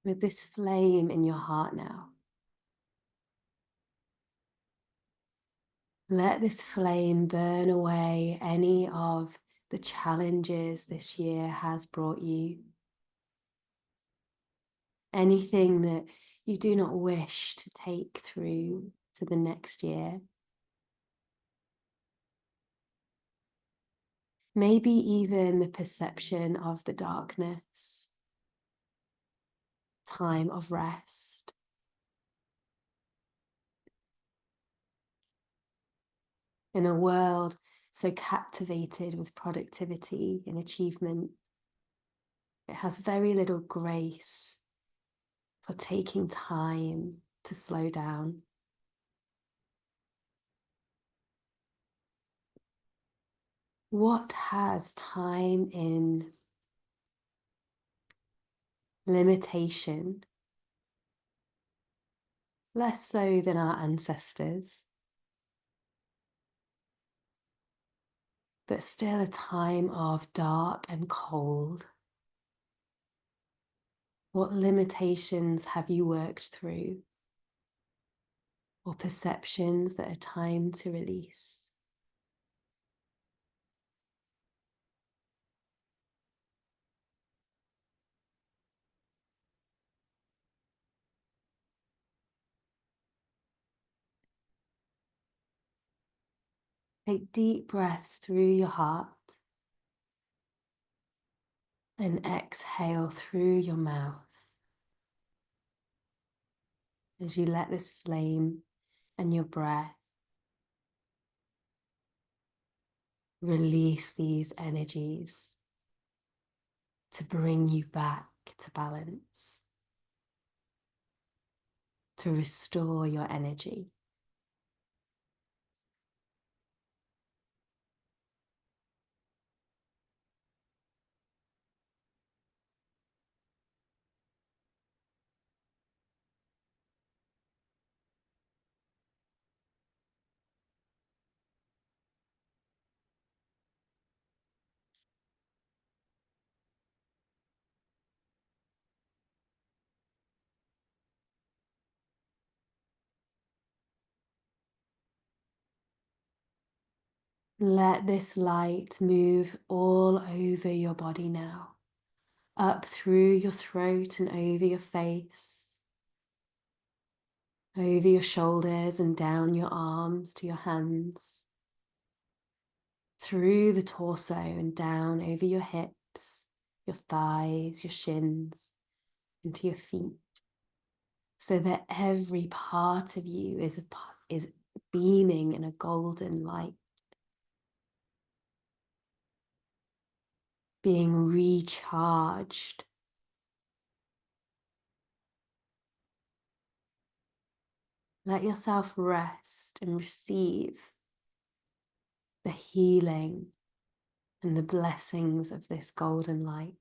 A: With this flame in your heart now, let this flame burn away any of the challenges this year has brought you. Anything that you do not wish to take through to the next year. Maybe even the perception of the darkness, time of rest. In a world so captivated with productivity and achievement, it has very little grace for taking time to slow down. What has time in limitation, less so than our ancestors, but still a time of dark and cold? What limitations have you worked through, or perceptions that are time to release?
B: Take deep breaths through your heart and exhale through your mouth as you let this flame and your breath release these energies to bring you back to balance, to restore your energy. Let this light move all over your body now, up through your throat and over your face, over your shoulders and down your arms to your hands, through the torso and down over your hips, your thighs, your shins, into your feet, so that every part of you is beaming in a golden light, being recharged. Let yourself rest and receive the healing and the blessings of this golden light.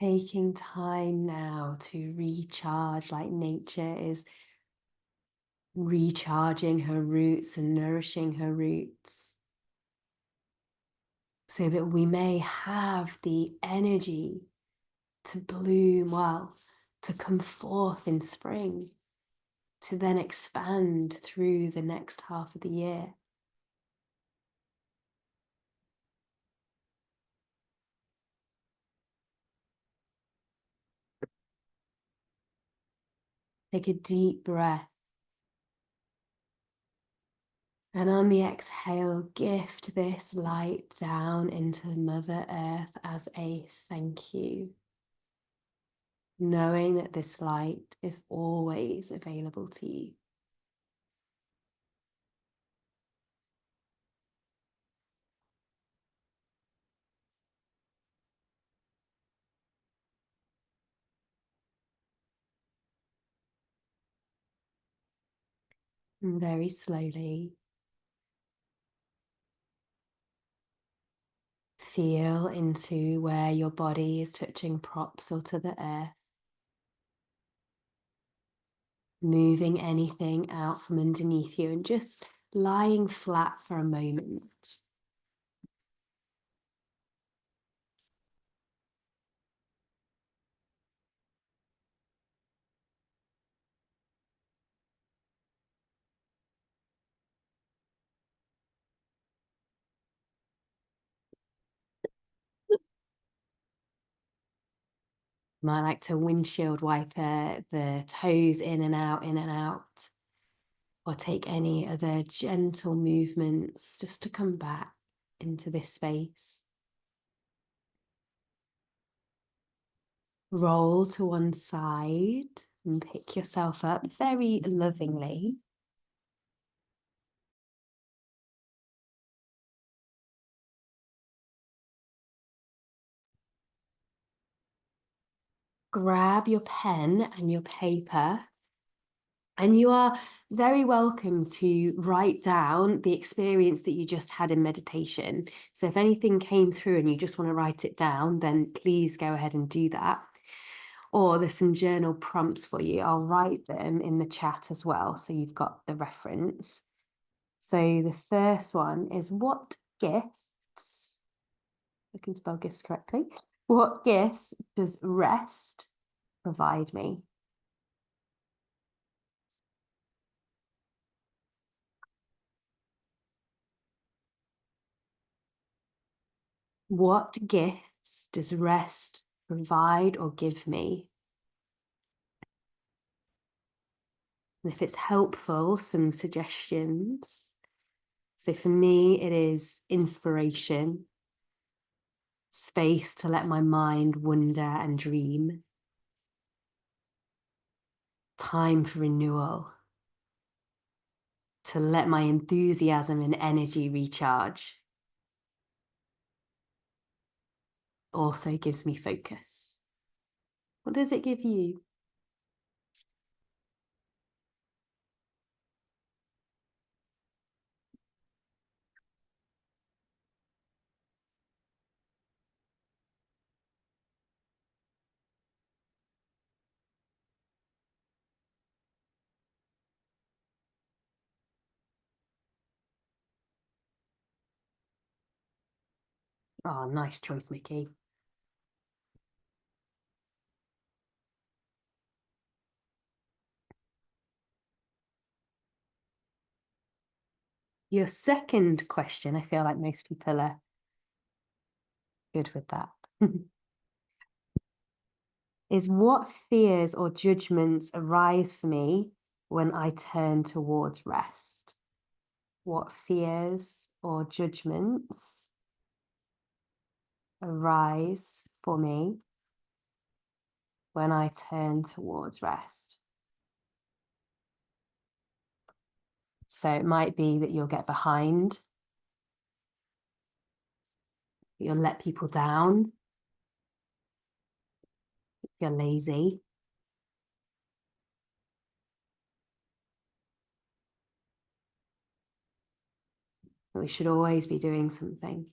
B: Taking time now to recharge like nature is recharging her roots and nourishing her roots, so that we may have the energy to bloom well, to come forth in spring, to then expand through the next half of the year. Take a deep breath. And on the exhale, gift this light down into Mother Earth as a thank you, knowing that this light is always available to you. And very slowly, feel into where your body is touching props or to the earth, moving anything out from underneath you and just lying flat for a moment. Might like to windshield wiper the toes in and out, or take any other gentle movements just to come back into this space. Roll to one side and pick yourself up very lovingly. Grab your pen and your paper
A: And you are very welcome to write down the experience that you just had in meditation. So if anything came through and you just want to write it down, then please go ahead and do that. Or there's some journal prompts for you. I'll write them in the chat as well, so you've got the reference. So the first one is, what gifts, I can spell gifts correctly, what gifts does rest provide me? What gifts does rest provide or give me? And if it's helpful, some suggestions. So for me, it is inspiration, space to let my mind wonder and dream, time for renewal, to let my enthusiasm and energy recharge. Also gives me focus. What does it give you? Oh, nice choice, Mickey. Your second question, I feel like most people are good with that. Is, what fears or judgments arise for me when I turn towards rest? What fears or judgments arise for me when I turn towards rest? So it might be that you'll get behind, you'll let people down, you're lazy. We should always be doing something.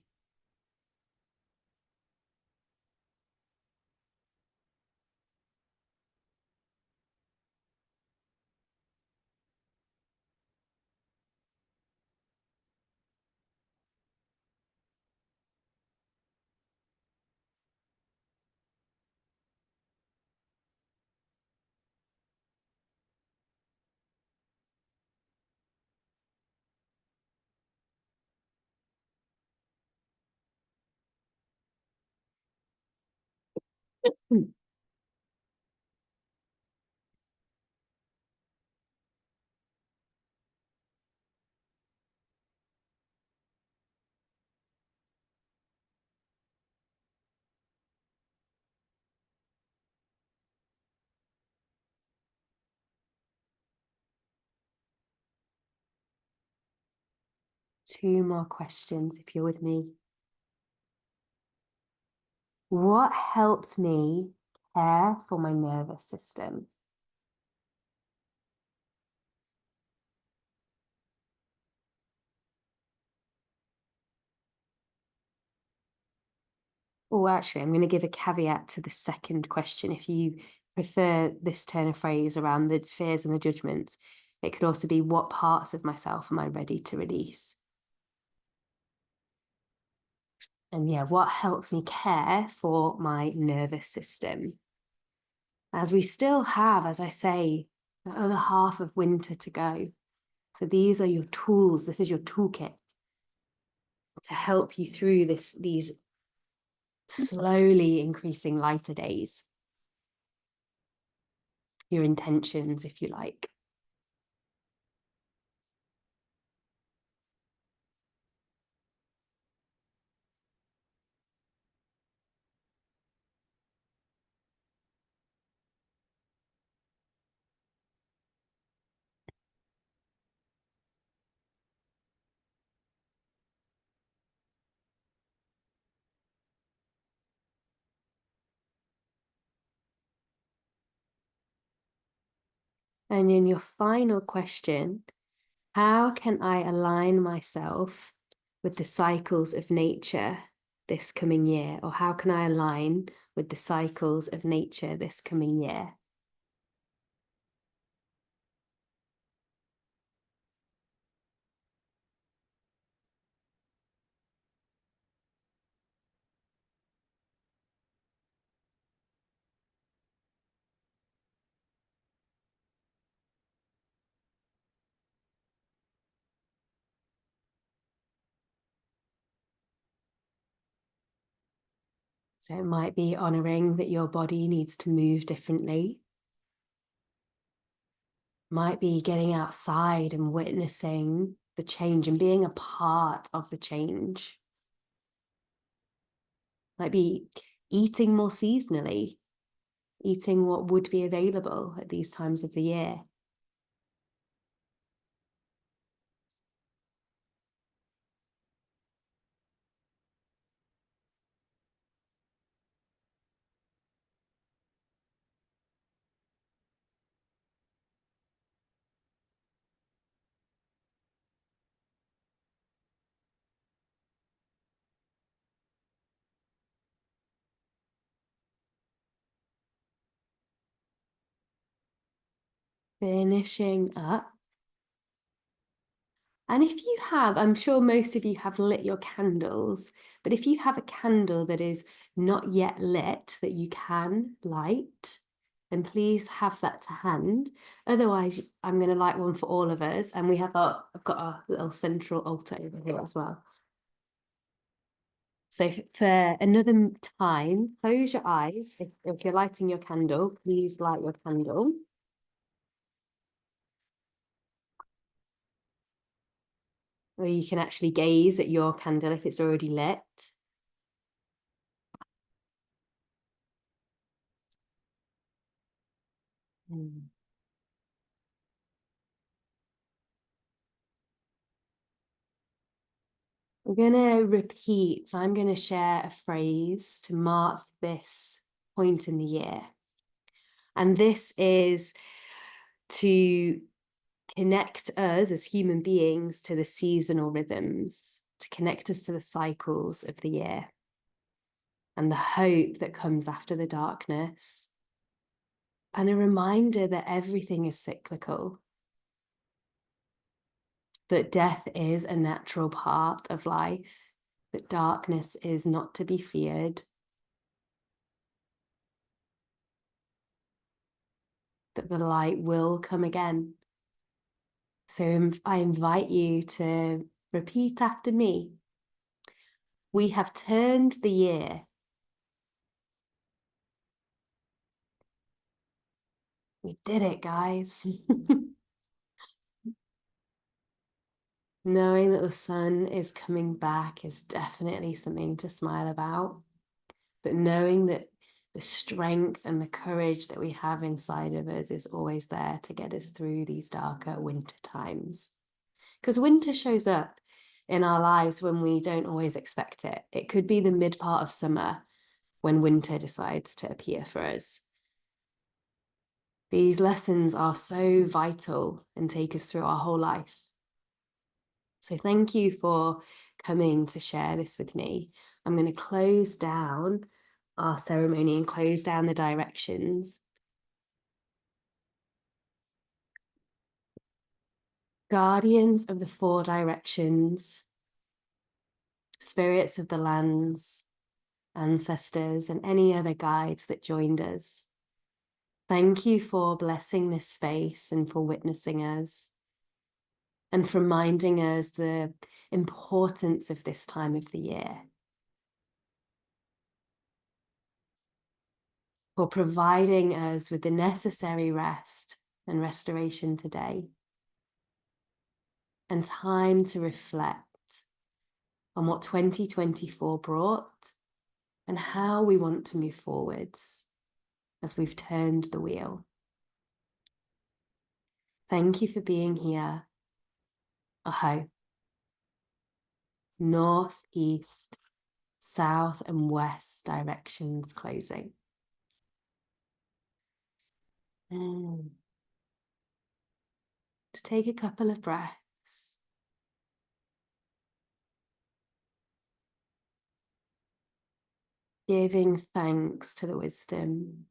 A: Two more questions if you're with me. What helps me care for my nervous system? Oh, actually, I'm going to give a caveat to the second question. If you prefer this turn of phrase around the fears and the judgments, it could also be, what parts of myself am I ready to release? And yeah, what helps me care for my nervous system? As we still have, as I say, the other half of winter to go. So these are your tools. This is your toolkit to help you through these slowly increasing lighter days. Your intentions, if you like. And in your final question, how can I align myself with the cycles of nature this coming year? Or how can I align with the cycles of nature this coming year? So it might be honoring that your body needs to move differently. Might be getting outside and witnessing the change and being a part of the change. Might be eating more seasonally, eating what would be available at these times of the year. Finishing up. And if you have, I'm sure most of you have lit your candles, but if you have a candle that is not yet lit that you can light, then please have that to hand. Otherwise, I'm going to light one for all of us. And I've got a little central altar over here as well. So for another time, close your eyes. If you're lighting your candle, please light your candle. Or you can actually gaze at your candle if it's already lit. We're going to repeat. So I'm going to share a phrase to mark this point in the year. And this is to connect us as human beings to the seasonal rhythms, to connect us to the cycles of the year and the hope that comes after the darkness. And a reminder that everything is cyclical, that death is a natural part of life, that darkness is not to be feared, that the light will come again. So I invite you to repeat after me. We have turned the year. We did it, guys. Knowing that the sun is coming back is definitely something to smile about. But knowing that the strength and the courage that we have inside of us is always there to get us through these darker winter times. Because winter shows up in our lives when we don't always expect it. It could be the mid part of summer when winter decides to appear for us. These lessons are so vital and take us through our whole life. So thank you for coming to share this with me. I'm going to close down our ceremony and close down the directions. Guardians of the four directions, spirits of the lands, ancestors, and any other guides that joined us. Thank you for blessing this space and for witnessing us and for reminding us the importance of this time of the year, for providing us with the necessary rest and restoration today, and time to reflect on what 2024 brought and how we want to move forwards as we've turned the wheel. Thank you for being here. Aho. North, east, south, and west directions closing.
B: take a couple of breaths. Giving thanks to the wisdom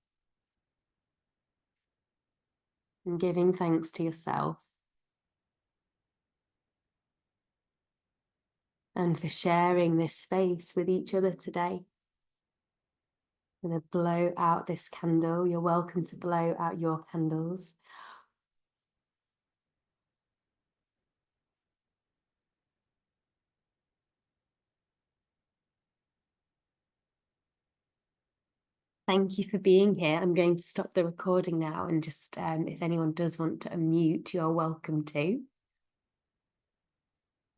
B: and giving thanks to yourself and for sharing this space with each other today. I'm going to blow out this candle. You're welcome to blow out your candles. Thank you for being here. I'm going to stop the recording now and just, if anyone does want to unmute, you're welcome to.